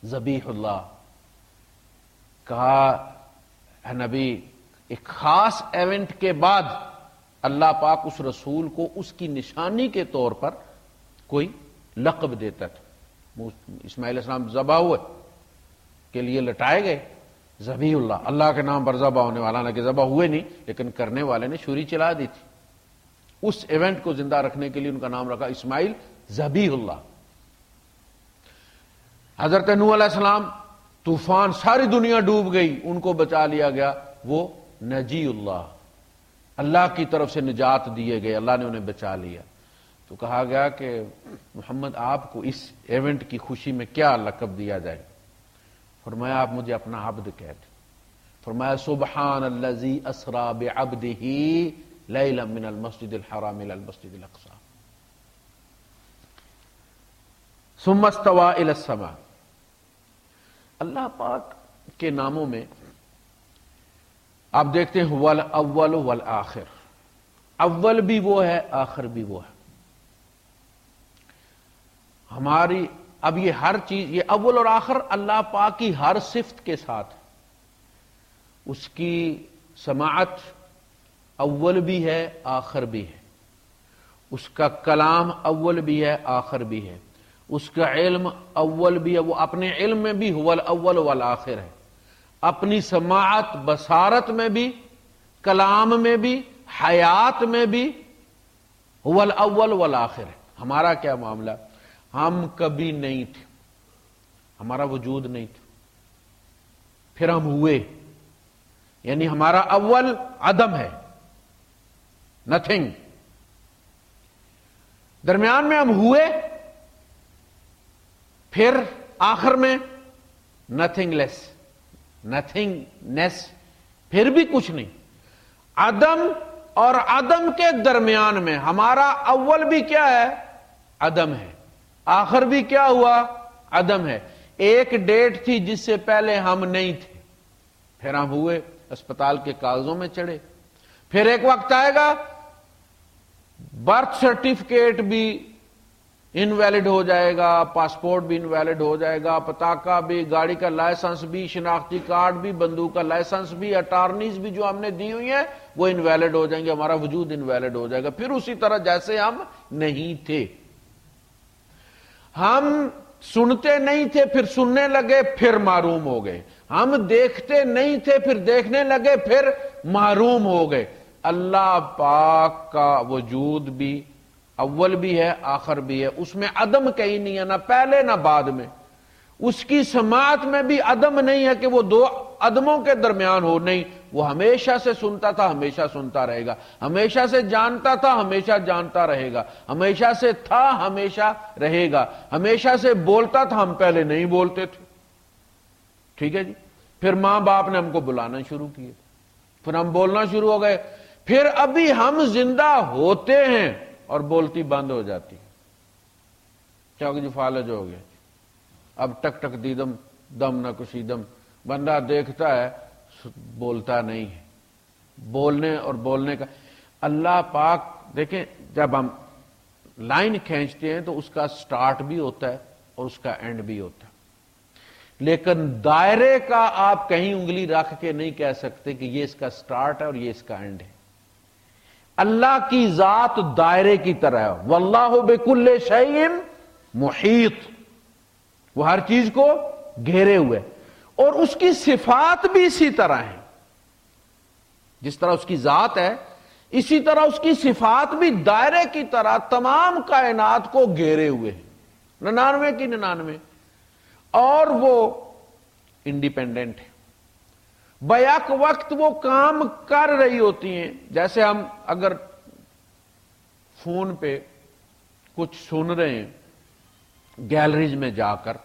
ذبیح اللہ. کہا اے نبی، ایک خاص ایونٹ کے بعد اللہ پاک اس رسول کو اس کی نشانی کے طور پر کوئی لقب دیتا تھا. اسماعیل علیہ السلام ذبح ہوئے کے لیے لٹائے گئے، ذبیح اللہ، اللہ کے نام پر ذبح ہونے والا، نہ کہ ذبح ہوئے نہیں لیکن کرنے والے نے چھری چلا دی تھی. اس ایونٹ کو زندہ رکھنے کے لیے ان کا نام رکھا اسماعیل ذبیح اللہ. حضرت نوح علیہ السلام، طوفان، ساری دنیا ڈوب گئی، ان کو بچا لیا گیا، وہ نجی اللہ، اللہ کی طرف سے نجات دیے گئے، اللہ نے انہیں بچا لیا. تو کہا گیا کہ محمد آپ کو اس ایونٹ کی خوشی میں کیا لقب دیا جائے؟ فرمایا آپ مجھے اپنا عبد کہہ دیں. فرمایا سبحان الذی اسری بعبدہ لیلا من المسجد الحرام الى المسجد الاقصی ثم استوى الى السماء. اللہ پاک کے ناموں میں آپ دیکھتے ہیں هو الاول والآخر، اول بھی وہ ہے، آخر بھی وہ ہے. ہماری اب یہ ہر چیز، یہ اول اور آخر اللہ پاک کی ہر صفت کے ساتھ، اس کی سماعت اول بھی ہے، آخر بھی ہے. اس کا کلام اول بھی ہے، آخر بھی ہے. اس کا علم اول بھی ہے، وہ اپنے علم میں بھی هو الاول والآخر ہے. اپنی سماعت، بصارت میں بھی، کلام میں بھی، حیات میں بھی هو الاول والآخر ہے. ہمارا کیا معاملہ؟ ہم کبھی نہیں تھے، ہمارا وجود نہیں تھا، پھر ہم ہوئے. یعنی ہمارا اول عدم ہے، نتھنگ. درمیان میں ہم ہوئے، پھر آخر میں نتھنگ لیس، نتھنگ نیس، پھر بھی کچھ نہیں. عدم اور عدم کے درمیان میں ہمارا اول بھی کیا ہے؟ عدم ہے. آخر بھی کیا ہوا؟ عدم ہے. ایک ڈیٹ تھی جس سے پہلے ہم نہیں تھے، پھر ہم ہوئے، اسپتال کے کاغذوں میں چڑھے. پھر ایک وقت آئے گا برتھ سرٹیفکیٹ بھی انویلڈ ہو جائے گا، پاسپورٹ بھی انویلڈ ہو جائے گا، پتاکہ بھی، گاڑی کا لائسنس بھی، شناختی کارڈ بھی، بندوق کا لائسنس بھی، اٹارنیز بھی جو ہم نے دی ہوئی ہیں وہ انویلڈ ہو جائیں گے، ہمارا وجود انویلڈ ہو جائے گا. پھر اسی طرح جیسے ہم نہیں تھے. ہم سنتے نہیں تھے، پھر سننے لگے، پھر معروم ہو گئے. ہم دیکھتے نہیں تھے، پھر دیکھنے لگے، پھر معروم ہو گئے. اللہ پاک کا وجود بھی اول بھی ہے، آخر بھی ہے. اس میں عدم کہیں نہیں ہے، نہ پہلے نہ بعد میں. اس کی سماعت میں بھی عدم نہیں ہے کہ وہ دو عدموں کے درمیان ہو، نہیں. وہ ہمیشہ سے سنتا تھا، ہمیشہ سنتا رہے گا. ہمیشہ سے جانتا تھا، ہمیشہ جانتا رہے گا. ہمیشہ سے تھا، ہمیشہ رہے گا. ہمیشہ سے بولتا تھا، ہم پہلے نہیں بولتے تھے. ٹھیک ہے جی. پھر ماں باپ نے ہم کو بلانا شروع کیے، پھر ہم بولنا شروع ہو گئے. پھر ابھی ہم زندہ ہوتے ہیں اور بولتی بند ہو جاتی. چوک جی فالج ہو گیا، اب ٹک ٹک دیدم دم نہ کشیدم، بندہ دیکھتا ہے بولتا نہیں ہے. بولنے اور بولنے کا اللہ پاک دیکھیں، جب ہم لائن کھینچتے ہیں تو اس کا سٹارٹ بھی ہوتا ہے اور اس کا اینڈ بھی ہوتا ہے، لیکن دائرے کا آپ کہیں انگلی رکھ کے نہیں کہہ سکتے کہ یہ اس کا سٹارٹ ہے اور یہ اس کا اینڈ ہے. اللہ کی ذات دائرے کی طرح ہے. واللہ بکل شیء محیط، وہ ہر چیز کو گھیرے ہوئے، اور اس کی صفات بھی اسی طرح ہیں. جس طرح اس کی ذات ہے اسی طرح اس کی صفات بھی دائرے کی طرح تمام کائنات کو گھیرے ہوئے ہیں، 99 کی 99، اور وہ انڈیپینڈنٹ ہے. بیک وقت وہ کام کر رہی ہوتی ہیں. جیسے ہم اگر فون پہ کچھ سن رہے ہیں گیلریز میں جا کر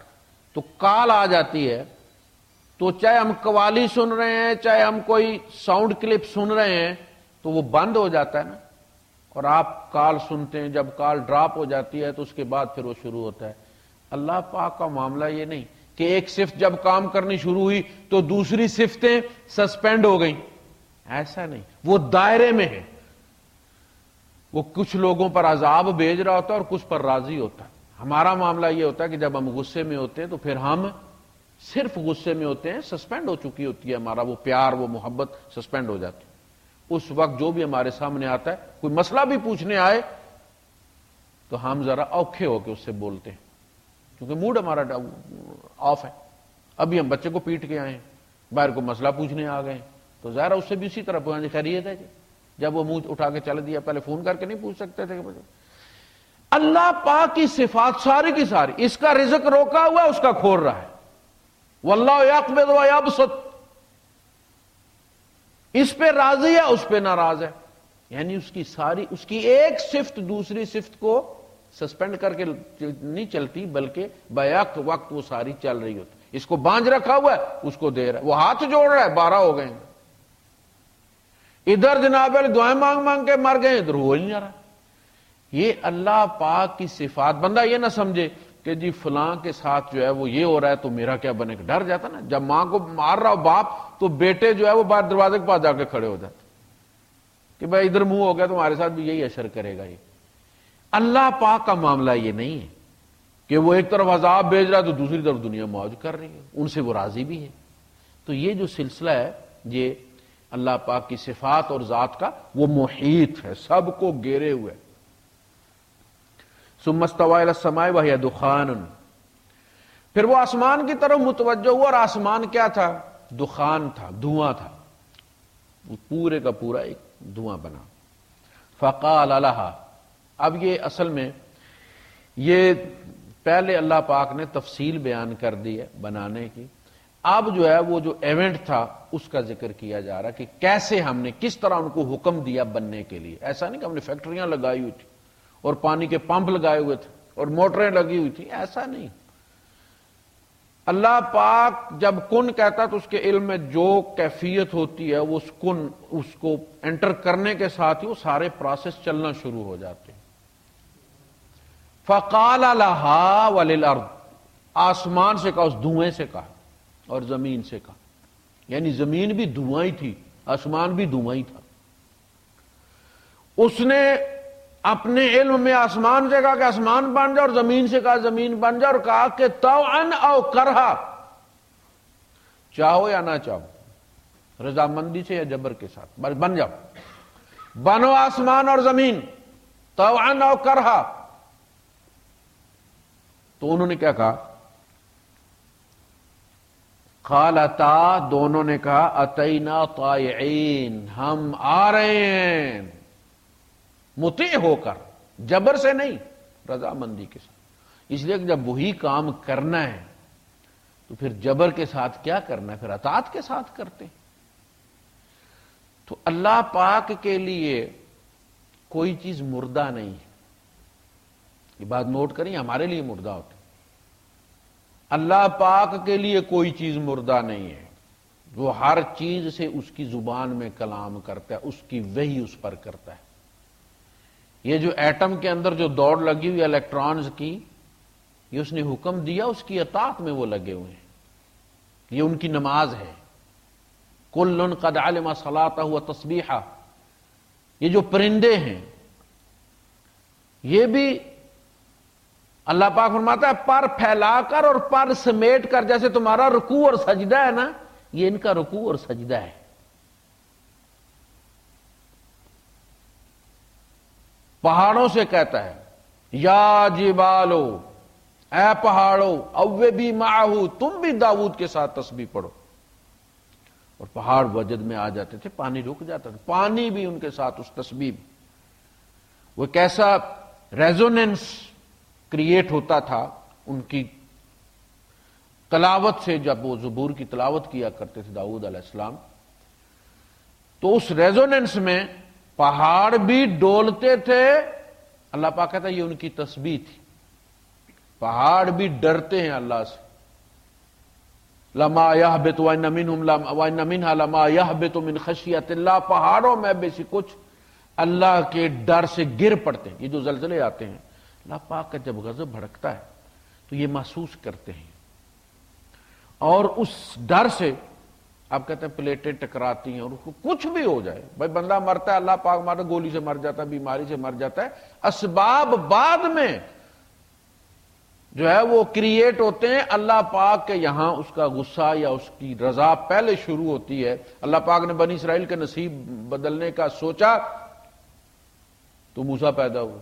تو کال آ جاتی ہے، تو چاہے ہم قوالی سن رہے ہیں چاہے ہم کوئی ساؤنڈ کلپ سن رہے ہیں تو وہ بند ہو جاتا ہے نا، اور آپ کال سنتے ہیں. جب کال ڈراپ ہو جاتی ہے تو اس کے بعد پھر وہ شروع ہوتا ہے. اللہ پاک کا معاملہ یہ نہیں کہ ایک صفت جب کام کرنی شروع ہوئی تو دوسری صفتیں سسپینڈ ہو گئیں، ایسا نہیں. وہ دائرے میں ہے. وہ کچھ لوگوں پر عذاب بھیج رہا ہوتا ہے اور کچھ پر راضی ہوتا ہے. ہمارا معاملہ یہ ہوتا ہے کہ جب ہم غصے میں ہوتے ہیں تو پھر ہم صرف غصے میں ہوتے ہیں، سسپینڈ ہو چکی ہوتی ہے ہمارا وہ پیار، وہ محبت سسپینڈ ہو جاتی ہے. اس وقت جو بھی ہمارے سامنے آتا ہے، کوئی مسئلہ بھی پوچھنے آئے تو ہم ذرا اوکھے ہو کے اس سے بولتے ہیں، کیونکہ موڈ ہمارا آف ہے. ابھی ہم بچے کو پیٹ کے آئے ہیں، باہر کو مسئلہ پوچھنے آ گئے تو ظاہر اس سے بھی اسی طرح پوچھنا خیریت ہے. جب وہ منہ اٹھا کے چل دیا، پہلے فون کر کے نہیں پوچھ سکتے تھے. اللہ پاک کی صفات ساری کی ساری، اس کا رزق روکا ہوا، اس کا کھول رہا ہے. واللہ یقبض و یبسط، اس پہ راضی ہے اس پہ ناراض ہے. یعنی اس کی ساری، اس کی ایک صفت دوسری صفت کو سسپینڈ کر کے نہیں چلتی، بلکہ بیک وقت وہ ساری چل رہی ہوتی. اس کو بانجھ رکھا ہوا ہے، اس کو دے رہا ہے. وہ ہاتھ جوڑ رہا ہے، 12 ہو گئے. ادھر جناب دعائیں مانگ مانگ کے مر گئے، ادھر ہو ہی نہیں رہا. یہ اللہ پاک کی صفات. بندہ یہ نہ سمجھے کہ جی فلاں کے ساتھ جو ہے وہ یہ ہو رہا ہے تو میرا کیا بنے گا. ڈر جاتا نا، جب ماں کو مار رہا ہو باپ تو بیٹے جو ہے وہ باہر دروازے کے پاس جا کے کھڑے ہو جاتے کہ بھائی ادھر منہ ہو گیا تو ہمارے ساتھ بھی یہی اثر کرے گا. یہ اللہ پاک کا معاملہ یہ نہیں ہے کہ وہ ایک طرف عذاب بھیج رہا ہے تو دوسری طرف دنیا موج کر رہی ہے، ان سے وہ راضی بھی ہے. تو یہ جو سلسلہ ہے یہ اللہ پاک کی صفات اور ذات کا، وہ محیط ہے، سب کو گھیرے ہوئے. ثم استوى الى السماء وهي دخان، پھر وہ آسمان کی طرف متوجہ ہوا، اور آسمان کیا تھا؟ دخان تھا، دھواں تھا، پورے کا پورا ایک دھواں بنا. فقال لها، اب یہ اصل میں یہ پہلے اللہ پاک نے تفصیل بیان کر دی ہے بنانے کی. اب جو ہے وہ جو ایونٹ تھا اس کا ذکر کیا جا رہا کہ کیسے ہم نے کس طرح ان کو حکم دیا بننے کے لیے. ایسا نہیں کہ ہم نے فیکٹریاں لگائی ہوئی تھی اور پانی کے پمپ لگائے ہوئے تھے اور موٹریں لگی ہوئی تھی، ایسا نہیں. اللہ پاک جب کن کہتا تو اس کے علم میں جو کیفیت ہوتی ہے وہ اس کن، اس کو انٹر کرنے کے ساتھ ہی وہ سارے پروسیس چلنا شروع ہو جاتے ہیں. فقال لها وللارض، آسمان سے کہا، اس دھوئیں سے کہا، اور زمین سے کہا. یعنی زمین بھی دھواں ہی تھی، آسمان بھی دھواں ہی تھا. اس نے اپنے علم میں آسمان سے کہا کہ آسمان بن جا، اور زمین سے کہا زمین بن جا، اور کہا کہ طوعا او کرہا، چاہو یا نہ چاہو، رضامندی سے یا جبر کے ساتھ بن جاؤ، بنو آسمان اور زمین طوعا او کرہا. تو انہوں نے کیا کہا؟ قالتا، دونوں نے کہا اتینا طائعین، ہم آ رہے ہیں مطیع ہو کر، جبر سے نہیں، رضامندی کے ساتھ. اس لیے کہ جب وہی کام کرنا ہے تو پھر جبر کے ساتھ کیا کرنا ہے، پھر اطاعت کے ساتھ کرتے ہیں. تو اللہ پاک کے لیے کوئی چیز مردہ نہیں ہے. یہ بات نوٹ کریں، ہمارے لیے مردہ ہوتا ہے. اللہ پاک کے لیے کوئی چیز مردہ نہیں ہے. وہ ہر چیز سے اس کی زبان میں کلام کرتا ہے، اس کی وحی اس پر کرتا ہے. یہ جو ایٹم کے اندر جو دوڑ لگی ہوئی الیکٹرانز کی، یہ اس نے حکم دیا، اس کی اطاعت میں وہ لگے ہوئے ہیں. یہ ان کی نماز ہے. کل قد علم صلاتہ و تسبیحہ. یہ جو پرندے ہیں یہ بھی اللہ پاک فرماتا ہے پر پھیلا کر اور پر سمیٹ کر، جیسے تمہارا رکوع اور سجدہ ہے نا، یہ ان کا رکوع اور سجدہ ہے. پہاڑوں سے کہتا ہے یا جبالو، اے پہاڑو، اوبی معہو، تم بھی داؤد کے ساتھ تسبیح پڑھو. اور پہاڑ وجد میں آ جاتے تھے، پانی رک جاتا تھا، پانی بھی ان کے ساتھ اس تسبیح میں. وہ کیسا ریزوننس کریٹ ہوتا تھا ان کی تلاوت سے. جب وہ زبور کی تلاوت کیا کرتے تھے داؤد علیہ السلام، تو اس ریزوننس میں پہاڑ بھی ڈولتے تھے. اللہ پاک کہتا ہے یہ ان کی تسبیح تھی. پہاڑ بھی ڈرتے ہیں اللہ سے. لما یحبط وان منها لما یحبط من خشیت اللہ. پہاڑوں میں بھی سے کچھ اللہ کے ڈر سے گر پڑتے ہیں. یہ جو زلزلے آتے ہیں، اللہ پاک کا جب غضب بھڑکتا ہے تو یہ محسوس کرتے ہیں، اور اس ڈر سے آپ کہتے ہیں پلیٹیں ٹکراتی ہیں، اور اس کو کچھ بھی ہو جائے. بھائی بندہ مرتا ہے، اللہ پاک مارتا، گولی سے مر جاتا ہے، بیماری سے مر جاتا ہے. اسباب بعد میں جو ہے وہ کریٹ ہوتے ہیں. اللہ پاک کے یہاں اس کا غصہ یا اس کی رضا پہلے شروع ہوتی ہے. اللہ پاک نے بنی اسرائیل کے نصیب بدلنے کا سوچا تو موسیٰ پیدا ہوئے.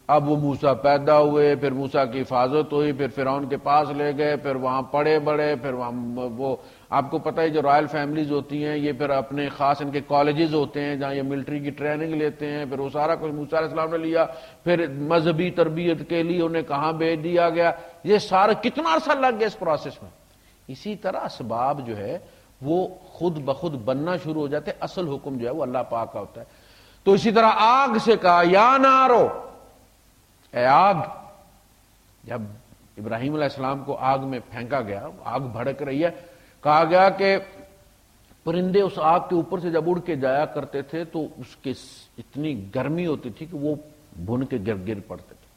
اب وہ موسیٰ پیدا ہوئے، پھر موسیٰ کی حفاظت ہوئی، پھر فرعون کے پاس لے گئے، پھر وہاں پڑے بڑے، پھر وہاں وہ آپ کو پتہ ہے جو رائل فیملیز ہوتی ہیں یہ پھر اپنے خاص ان کے کالجز ہوتے ہیں جہاں یہ ملٹری کی ٹریننگ لیتے ہیں. پھر وہ سارا کچھ موسیٰ علیہ السلام نے لیا. پھر مذہبی تربیت کے لیے انہیں کہاں بھیج دیا گیا. یہ سارا کتنا عرصہ لگ گیا اس پروسیس میں. اسی طرح اسباب جو ہے وہ خود بخود بننا شروع ہو جاتے. اصل حکم جو ہے وہ اللہ پاک کا ہوتا ہے. تو اسی طرح آگ سے کہا یا نارو، اے آگ. جب ابراہیم علیہ السلام کو آگ میں پھینکا گیا، آگ بھڑک رہی ہے، کہا گیا کہ پرندے اس آگ کے اوپر سے جب اڑ کے جایا کرتے تھے تو اس کے اتنی گرمی ہوتی تھی کہ وہ بھن کے گر پڑتے تھے.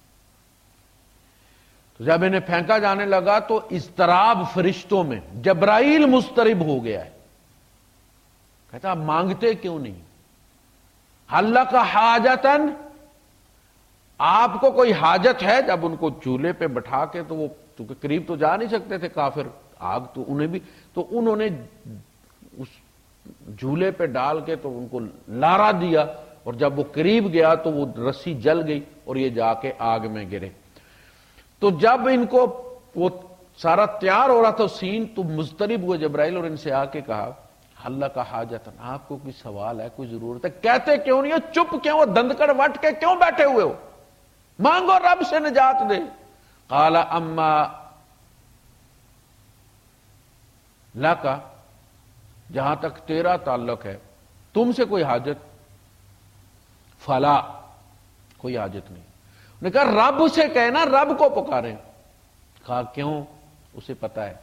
تو جب انہیں پھینکا جانے لگا تو اضطراب فرشتوں میں، جبرائیل مضطرب ہو گیا ہے. کہتا آپ مانگتے کیوں نہیں؟ حلق حاجتن، آپ کو کوئی حاجت ہے؟ جب ان کو چولہے پہ بٹھا کے، تو وہ چونکہ قریب تو جا نہیں سکتے تھے کافر، آگ تو انہیں بھی، تو انہوں نے اس جھولے پہ ڈال کے تو ان کو لارا دیا، اور جب وہ قریب گیا تو وہ رسی جل گئی اور یہ جا کے آگ میں گرے. تو جب ان کو وہ سارا تیار ہو رہا تھا سین، تو مضطرب ہوئے جبرائیل اور ان سے آ کے کہا اللہ کا حاجت، آپ کو کوئی سوال ہے، کوئی ضرورت ہے؟ کہتے کیوں نہیں ہو؟ چپ کیوں ہو؟ دندکڑ وٹ کے کیوں بیٹھے ہوئے ہو؟ مانگو رب سے نجات دے. قال اما لکا، جہاں تک تیرا تعلق ہے، تم سے کوئی حاجت، فلا، کوئی حاجت نہیں. انہوں نے کہا رب سے کہنا، رب کو پکارے. کہا کیوں؟ اسے پتا ہے.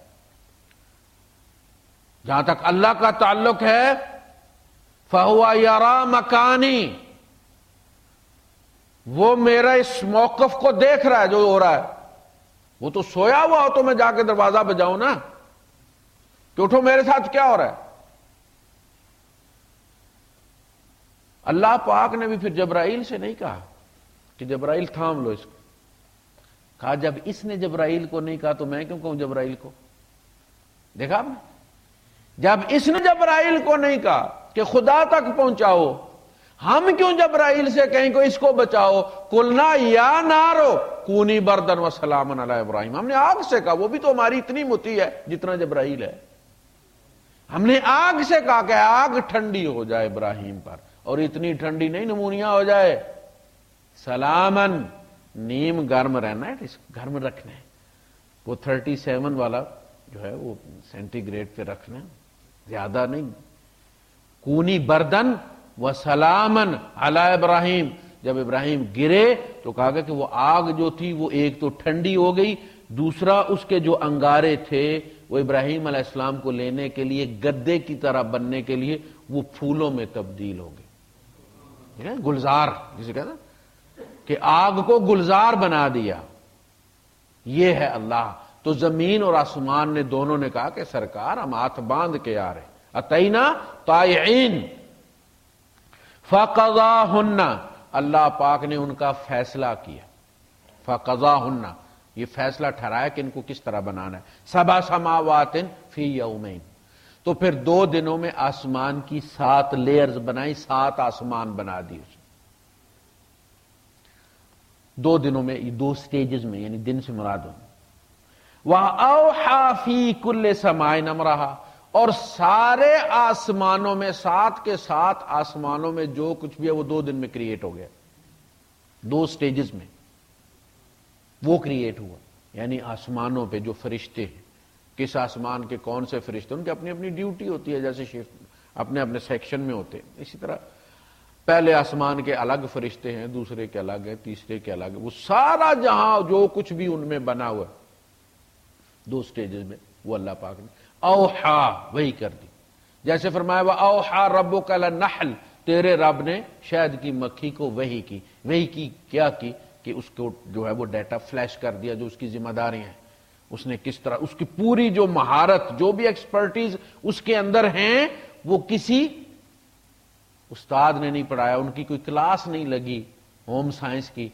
جہاں تک اللہ کا تعلق ہے، فَهُوَ يَرَى مَكَانِي، وہ میرا اس موقف کو دیکھ رہا ہے جو ہو رہا ہے. وہ تو سویا ہوا ہو تو میں جا کے دروازہ بجاؤں نا کہ اٹھو میرے ساتھ کیا ہو رہا ہے. اللہ پاک نے بھی پھر جبرائیل سے نہیں کہا کہ جبرائیل تھام لو اس کو. کہا جب اس نے جبرائیل کو نہیں کہا تو میں کیوں کہوں جبرائیل کو؟ دیکھا آپ نے، جب اس نے جبرائیل کو نہیں کہا کہ خدا تک پہنچاؤ، ہم کیوں جبرائیل سے کہیں کہ اس کو بچاؤ؟ قلنا یا نارو کونی بردن و سلامن علی ابراہیم. ہم نے آگ سے کہا، وہ بھی تو ہماری اتنی مطیع ہے جتنا جبرائیل ہے. ہم نے آگ سے کہا کہ آگ ٹھنڈی ہو جائے ابراہیم پر، اور اتنی ٹھنڈی نہیں نمونیا ہو جائے. سلامن، نیم گرم رہنا ہے، گرم رکھنا ہے. وہ 37 والا جو ہے وہ سینٹی گریڈ پہ رکھنا ہے، زیادہ نہیں. کونی بردن و سلامن علی ابراہیم. جب ابراہیم گرے تو کہا گیا کہ وہ آگ جو تھی وہ ایک تو ٹھنڈی ہو گئی، دوسرا اس کے جو انگارے تھے وہ ابراہیم علیہ السلام کو لینے کے لیے گدے کی طرح بننے کے لیے وہ پھولوں میں تبدیل ہو گئے. گلزار جسے کہتے ہیں کہ آگ کو گلزار بنا دیا. یہ ہے اللہ. تو زمین اور آسمان نے دونوں نے کہا کہ سرکار ہم ہاتھ باندھ کے آ رہے اتینا طائعین فقضاہن، اللہ پاک نے ان کا فیصلہ کیا، فقضاہن یہ فیصلہ ٹھہرایا کہ ان کو کس طرح بنانا ہے، 7 سماوات فی یومین، تو پھر 2 دنوں میں آسمان کی 7 لیئرز بنائی، 7 آسمان بنا دی اس 2 دنوں میں، 2 سٹیجز میں، یعنی دن سے مراد ہو۔ وَأَوْحَى فِي كُلِّ سَمَاءٍ أَمْرَهَا، اور سارے آسمانوں میں، 7 کے 7 آسمانوں میں جو کچھ بھی ہے وہ 2 دن میں کریٹ ہو گیا، 2 سٹیجز میں وہ کریٹ ہوا۔ یعنی آسمانوں پہ جو فرشتے ہیں، کس آسمان کے کون سے فرشتے، ان کی اپنی اپنی ڈیوٹی ہوتی ہے، جیسے شفٹ اپنے اپنے سیکشن میں ہوتے ہیں، اسی طرح پہلے آسمان کے الگ فرشتے ہیں، دوسرے کے الگ ہیں، تیسرے کے الگ ہیں، وہ سارا جہاں جو کچھ بھی ان میں بنا ہوا 2 سٹیجز میں وہ اللہ پاک نے اوحا وہی کر دی۔ جیسے فرمایا وَأَوْحَى رَبُّكَ لَلنَّحْلِ، تیرے رب نے شہد کی مکھی کو وحی کی، وحی کی کیا کی کہ اس کو جو ہے وہ ڈیٹا فلیش کر دیا جو اس کی ذمہ داری ہیں، اس نے کس طرح اس کی پوری جو مہارت جو بھی ایکسپرٹیز اس کے اندر ہیں وہ کسی استاد نے نہیں پڑھایا، ان کی کوئی کلاس نہیں لگی ہوم سائنس کی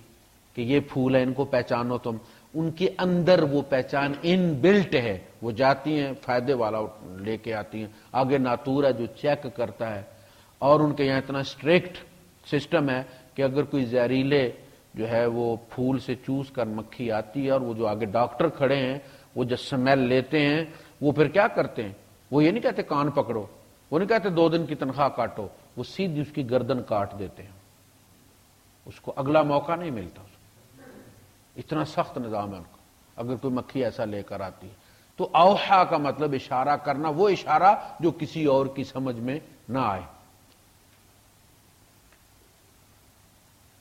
کہ یہ پھول ہے ان کو پہچانو تم، ان کے اندر وہ پہچان ان بلٹ ہے، وہ جاتی ہیں فائدے والا لے کے آتی ہیں، آگے ناتور ہے جو چیک کرتا ہے، اور ان کے یہاں اتنا اسٹرکٹ سسٹم ہے کہ اگر کوئی زہریلے جو ہے وہ پھول سے چوس کر مکھی آتی ہے اور وہ جو آگے ڈاکٹر کھڑے ہیں وہ جب سمیل لیتے ہیں وہ پھر کیا کرتے ہیں، وہ یہ نہیں کہتے کان پکڑو، وہ نہیں کہتے 2 دن کی تنخواہ کاٹو، وہ سیدھی اس کی گردن کاٹ دیتے ہیں، اس کو اگلا موقع نہیں ملتا، اتنا سخت نظام ہے ان کا اگر کوئی مکھی ایسا لے کر آتی ہے۔ تو اوحا کا مطلب اشارہ کرنا، وہ اشارہ جو کسی اور کی سمجھ میں نہ آئے۔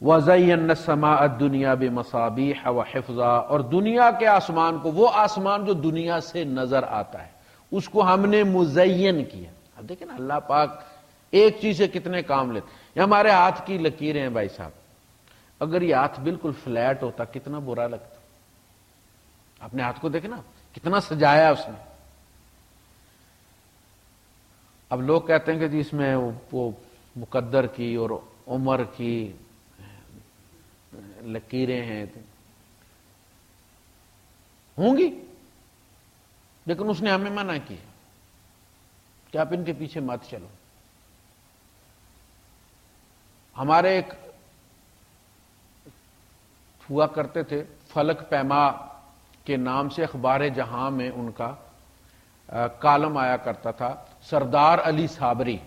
وَزَيَّنَّا السَّمَاءَ الدُّنْيَا بِمَصَابِيحَ وَحِفْظًا، اور دنیا کے آسمان کو، وہ آسمان جو دنیا سے نظر آتا ہے، اس کو ہم نے مزین کیا۔ اب دیکھیں نا اللہ پاک ایک چیز سے کتنے کام لیتے، یہ ہمارے ہاتھ کی لکیریں ہیں بھائی صاحب، اگر یہ ہاتھ بالکل فلیٹ ہوتا کتنا برا لگتا، اپنے ہاتھ کو دیکھیں نا کتنا سجایا اس نے۔ اب لوگ کہتے ہیں کہ جی اس میں وہ مقدر کی اور عمر کی لکیریں ہیں، ہوں گی، لیکن اس نے ہمیں منع کیا کہ آپ ان کے پیچھے مت چلو۔ ہمارے ایک ہوا کرتے تھے فلک پیما کے نام سے اخبار جہاں میں ان کا کالم آیا کرتا تھا، سردار علی صابری،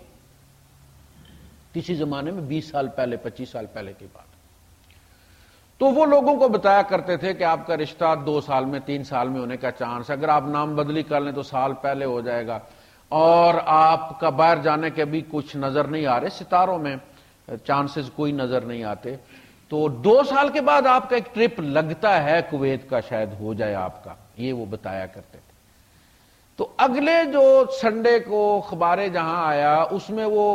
کسی زمانے میں 20 سال پہلے 25 سال پہلے کی بات، تو وہ لوگوں کو بتایا کرتے تھے کہ آپ کا رشتہ 2 سال میں 3 سال میں ہونے کا چانس ہے، اگر آپ نام بدلی کر لیں تو سال پہلے ہو جائے گا، اور آپ کا باہر جانے کے بھی کچھ نظر نہیں آ رہے، ستاروں میں چانسز کوئی نظر نہیں آتے، تو 2 سال کے بعد آپ کا ایک ٹرپ لگتا ہے کویت کا، شاید ہو جائے آپ کا، یہ وہ بتایا کرتے تھے۔ تو اگلے جو سنڈے کو اخبار جہاں آیا اس میں وہ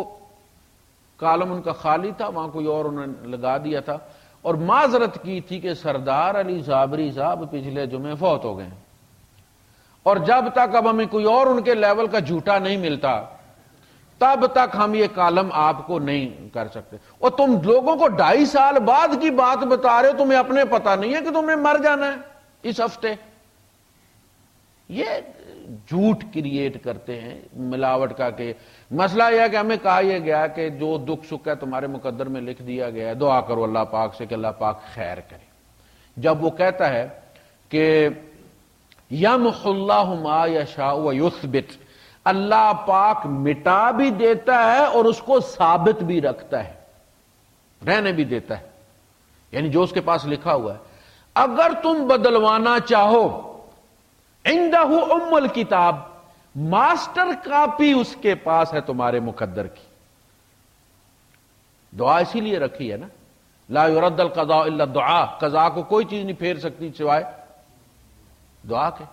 کالم ان کا خالی تھا، وہاں کوئی اور انہوں نے لگا دیا تھا، اور معذرت کی تھی کہ سردار علی صابری صاحب پچھلے جمعے فوت ہو گئے، اور جب تک اب ہمیں کوئی اور ان کے لیول کا جھوٹا نہیں ملتا تب تک ہم یہ کالم آپ کو نہیں کر سکتے۔ اور تم لوگوں کو 2.5 سال بعد کی بات بتا رہے ہو، تمہیں اپنے پتہ نہیں ہے کہ تم نے مر جانا ہے اس ہفتے۔ یہ جھوٹ کریٹ کرتے ہیں ملاوٹ کا، کہ مسئلہ یہ ہے کہ ہمیں کہا یہ گیا کہ جو دکھ سکھ ہے تمہارے مقدر میں لکھ دیا گیا ہے، دعا کرو اللہ پاک سے کہ اللہ پاک خیر کرے۔ جب وہ کہتا ہے کہ یمحو اللہ ما یشاء ویثبت، اللہ پاک مٹا بھی دیتا ہے اور اس کو ثابت بھی رکھتا ہے، رہنے بھی دیتا ہے، یعنی جو اس کے پاس لکھا ہوا ہے اگر تم بدلوانا چاہو، عندہ ام الکتاب، ماسٹر کاپی اس کے پاس ہے تمہارے مقدر کی۔ دعا اسی لیے رکھی ہے نا، لا يرد القضاء الا الدعاء، قضاء کو کوئی چیز نہیں پھیر سکتی سوائے دعا کے۔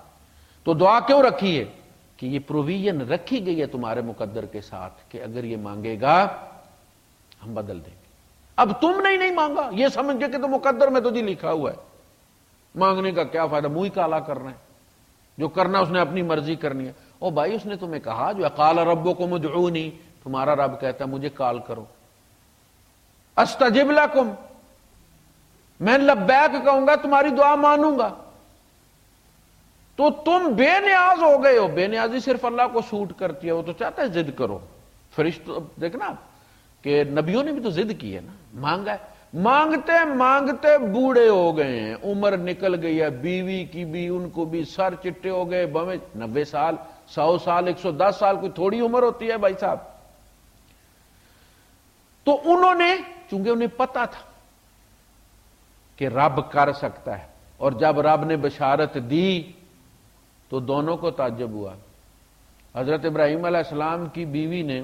تو دعا کیوں رکھی ہے کہ یہ پروویژن رکھی گئی ہے تمہارے مقدر کے ساتھ کہ اگر یہ مانگے گا ہم بدل دیں گے۔ اب تم نے نہیں مانگا، یہ سمجھ گئے کہ تو مقدر میں تو جی لکھا ہوا ہے، مانگنے کا کیا فائدہ، منہ ہی کالا کرنا ہے۔ جو کرنا اس نے اپنی مرضی کرنی ہے. او بھائی اس نے تمہیں کہا جو قال ربکم ادعونی، تمہارا رب کہتا ہے مجھے کال کرو، استجب لکم، میں لبیک کہوں گا تمہاری دعا مانوں گا. تو تم بے نیاز ہو گئے ہو. بے نیازی صرف اللہ کو سوٹ کرتی ہے، وہ تو چاہتا ہے ضد کرو. فرشتوں دیکھنا کہ نبیوں نے بھی تو ضد کی ہے نا، مانگا ہے. مانگتے مانگتے بوڑھے ہو گئے ہیں، عمر نکل گئی ہے، بیوی کی بھی، ان کو بھی سر چٹے ہو گئے، 90 سال 100 سال 110 سال کوئی تھوڑی عمر ہوتی ہے بھائی صاحب. تو انہوں نے چونکہ انہیں پتا تھا کہ رب کر سکتا ہے، اور جب رب نے بشارت دی تو دونوں کو تعجب ہوا. حضرت ابراہیم علیہ السلام کی بیوی نے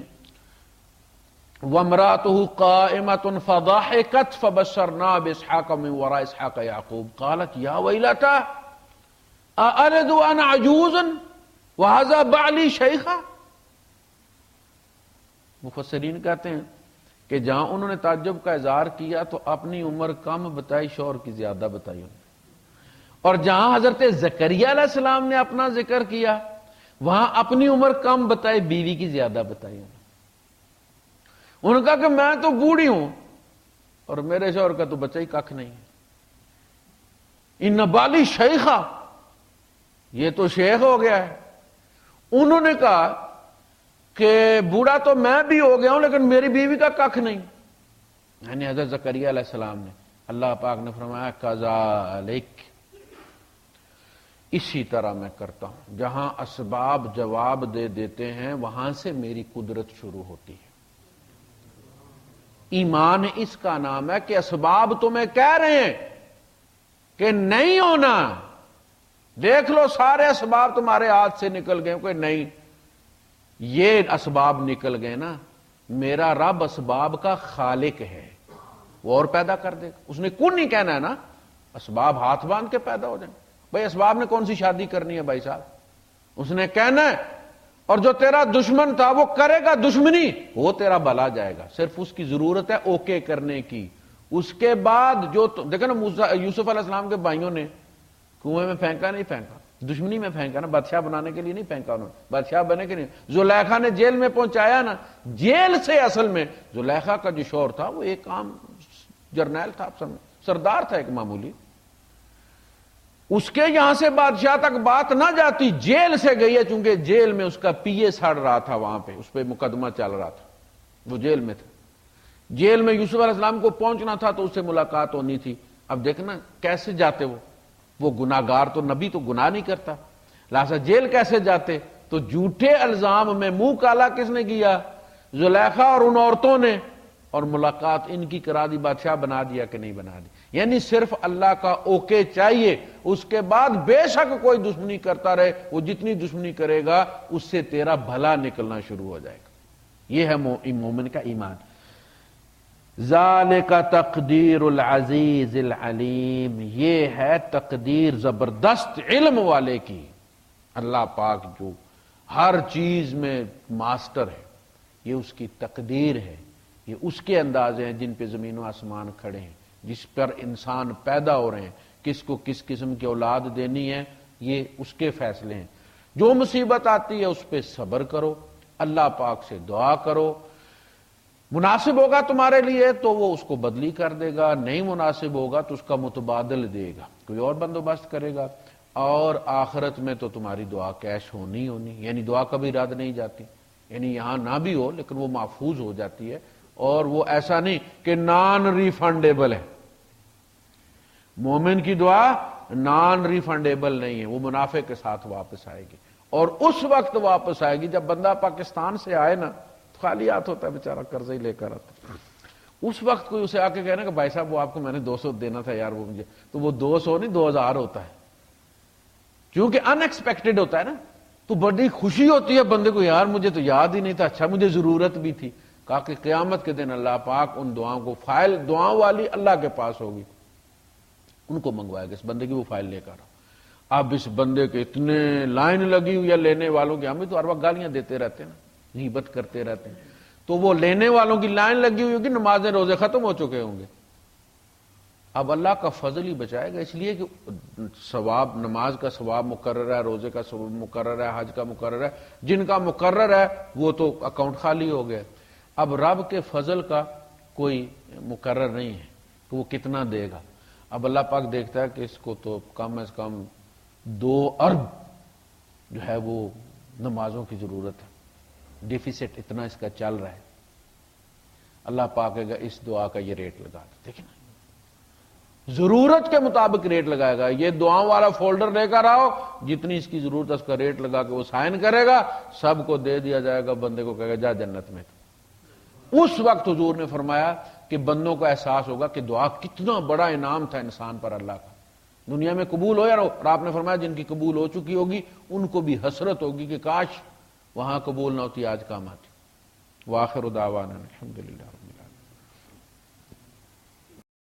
وَامْرَأَتُهُ قَائِمَةٌ فَضَحِكَتْ فَبَشَّرْنَاهَا بِإِسْحَاقَ مِنْ وَرَاءِ إِسْحَاقَ يَعْقُوبَ قَالَتْ يَا وَيْلَتَا أَأَلِدُ وَأَنَا عَجُوزٌ وَهَذَا بَعْلِي شَيْخًا. مفسرین کہتے ہیں کہ جہاں انہوں نے تعجب کا اظہار کیا تو اپنی عمر کم بتائی، شوہر کی زیادہ بتائی انہوں نے. اور جہاں حضرت زکریا علیہ السلام نے اپنا ذکر کیا وہاں اپنی عمر کم بتائی، بیوی کی زیادہ بتائی. انہوں نے کہا کہ میں تو بوڑھی ہوں اور میرے شوہر کا تو بچہ ہی ککھ نہیں ہے. ان بالی شیخا، یہ تو شیخ ہو گیا ہے. انہوں نے کہا کہ بوڑھا تو میں بھی ہو گیا ہوں لیکن میری بیوی کا ککھ نہیں. یعنی حضرت زکریا علیہ السلام نے، اللہ پاک نے فرمایا کذالک، اسی طرح میں کرتا ہوں. جہاں اسباب جواب دے دیتے ہیں وہاں سے میری قدرت شروع ہوتی ہے. ایمان اس کا نام ہے کہ اسباب تمہیں کہہ رہے ہیں کہ نہیں ہونا، دیکھ لو سارے اسباب تمہارے ہاتھ سے نکل گئے، کوئی نہیں، یہ اسباب نکل گئے نا، میرا رب اسباب کا خالق ہے، وہ اور پیدا کر دے گا. اس نے کون نہیں کہنا ہے نا، اسباب ہاتھ باندھ کے پیدا ہو جائیں. بھائی اسباب نے کون سی شادی کرنی ہے بھائی صاحب، اس نے کہنا ہے. اور جو تیرا دشمن تھا وہ کرے گا دشمنی، وہ تیرا بھلا جائے گا، صرف اس کی ضرورت ہے اوکے کرنے کی. اس کے بعد جو دیکھو نا یوسف علیہ السلام کے بھائیوں نے کنویں میں پھینکا نہیں پھینکا، دشمنی میں پھینکا نا، بادشاہ بنانے کے لیے نہیں پھینکا انہوں نے، بادشاہ بنے کے لیے. زلیخا نے جیل میں پہنچایا نا، جیل سے اصل میں زلیخا کا جو شوہر تھا وہ ایک عام جرنیل تھا، سردار تھا ایک معمولی. اس کے یہاں سے بادشاہ تک بات نہ جاتی، جیل سے گئی ہے، چونکہ جیل میں اس کا پی اے سڑ رہا تھا، وہاں پہ اس پہ مقدمہ چل رہا تھا، وہ جیل میں تھا. جیل میں یوسف علیہ السلام کو پہنچنا تھا تو اس سے ملاقات ہونی تھی. اب دیکھنا کیسے جاتے وہ گناہگار، تو نبی تو گناہ نہیں کرتا، لہذا جیل کیسے جاتے؟ تو جھوٹے الزام میں منہ کالا کس نے کیا؟ زلیخا اور ان عورتوں نے، اور ملاقات ان کی کرا دی. بادشاہ بنا دیا کہ نہیں بنا دی. یعنی صرف اللہ کا اوکے چاہیے، اس کے بعد بے شک کوئی دشمنی کرتا رہے، وہ جتنی دشمنی کرے گا اس سے تیرا بھلا نکلنا شروع ہو جائے گا. یہ ہے مومن کا ایمان. ذالک تقدیر العزیز العلیم، یہ ہے تقدیر زبردست علم والے کی. اللہ پاک جو ہر چیز میں ماسٹر ہے، یہ اس کی تقدیر ہے، یہ اس کے اندازے ہیں جن پہ زمین و آسمان کھڑے ہیں، جس پر انسان پیدا ہو رہے ہیں، کس کو کس قسم کی اولاد دینی ہے، یہ اس کے فیصلے ہیں. جو مصیبت آتی ہے اس پہ صبر کرو، اللہ پاک سے دعا کرو. مناسب ہوگا تمہارے لیے تو وہ اس کو بدلی کر دے گا، نہیں مناسب ہوگا تو اس کا متبادل دے گا، کوئی اور بندوبست کرے گا. اور آخرت میں تو تمہاری دعا کیش ہونی، یعنی دعا کبھی رد نہیں جاتی. یعنی یہاں نہ بھی ہو لیکن وہ محفوظ ہو جاتی ہے، اور وہ ایسا نہیں کہ نان ریفنڈیبل ہے. مومن کی دعا نان ریفنڈیبل نہیں ہے، وہ منافع کے ساتھ واپس آئے گی. اور اس وقت واپس آئے گی جب بندہ پاکستان سے آئے نا، خالی ہاتھ ہوتا ہے بیچارہ، قرضہ ہی لے کر آتا. اس وقت کوئی اسے آ کے کہنا کہ بھائی صاحب وہ آپ کو میں نے 200 دینا تھا یار، وہ مجھے، تو وہ 200 نہیں 2000 ہوتا ہے، کیونکہ ان ایکسپیکٹڈ ہوتا ہے نا. تو بڑی خوشی ہوتی ہے بندے کو، یار مجھے تو یاد ہی نہیں تھا، اچھا مجھے ضرورت بھی تھی. کہا کہ قیامت کے دن اللہ پاک ان دعاؤں کو، فائل دعاؤں والی اللہ کے پاس ہوگی، ان کو منگوائے گا، اس بندے کی وہ فائل لے کر. اب اس بندے کے اتنے لائن لگی ہوئی ہے لینے والوں کی، ہمیں تو ہر وقت گالیاں دیتے رہتے ہیں نا، غیبت کرتے رہتے ہیں، تو وہ لینے والوں کی لائن لگی ہوئی ہوگی، نمازیں روزے ختم ہو چکے ہوں گے. اب اللہ کا فضل ہی بچائے گا، اس لیے کہ ثواب، نماز کا ثواب مقرر ہے، روزے کا ثواب مقرر ہے، حج کا مقرر ہے، جن کا مقرر ہے وہ تو اکاؤنٹ خالی ہو گئے۔ اب رب کے فضل کا کوئی مقرر نہیں ہے کہ وہ کتنا دے گا۔ اب اللہ پاک دیکھتا ہے کہ اس کو تو کم از کم 2 ارب جو ہے وہ نمازوں کی ضرورت ہے، ڈیفیسٹ اتنا اس کا چل رہا ہے۔ اللہ پاک کہے گا اس دعا کا یہ ریٹ لگا دو، دیکھیں نا، ضرورت کے مطابق ریٹ لگائے گا۔ یہ دعاؤں والا فولڈر لے کر آؤ، جتنی اس کی ضرورت ہے اس کا ریٹ لگا کے وہ سائن کرے گا، سب کو دے دیا جائے گا، بندے کو کہے گا جا جنت میں۔ اس وقت حضور نے فرمایا کہ بندوں کو احساس ہوگا کہ دعا کتنا بڑا انعام تھا انسان پر اللہ کا، دنیا میں قبول ہو یا نہ ہو۔ اور آپ نے فرمایا جن کی قبول ہو چکی ہوگی ان کو بھی حسرت ہوگی کہ کاش وہاں قبول نہ ہوتی، آج کام آتی۔ وآخر دعوانا الحمدللہ۔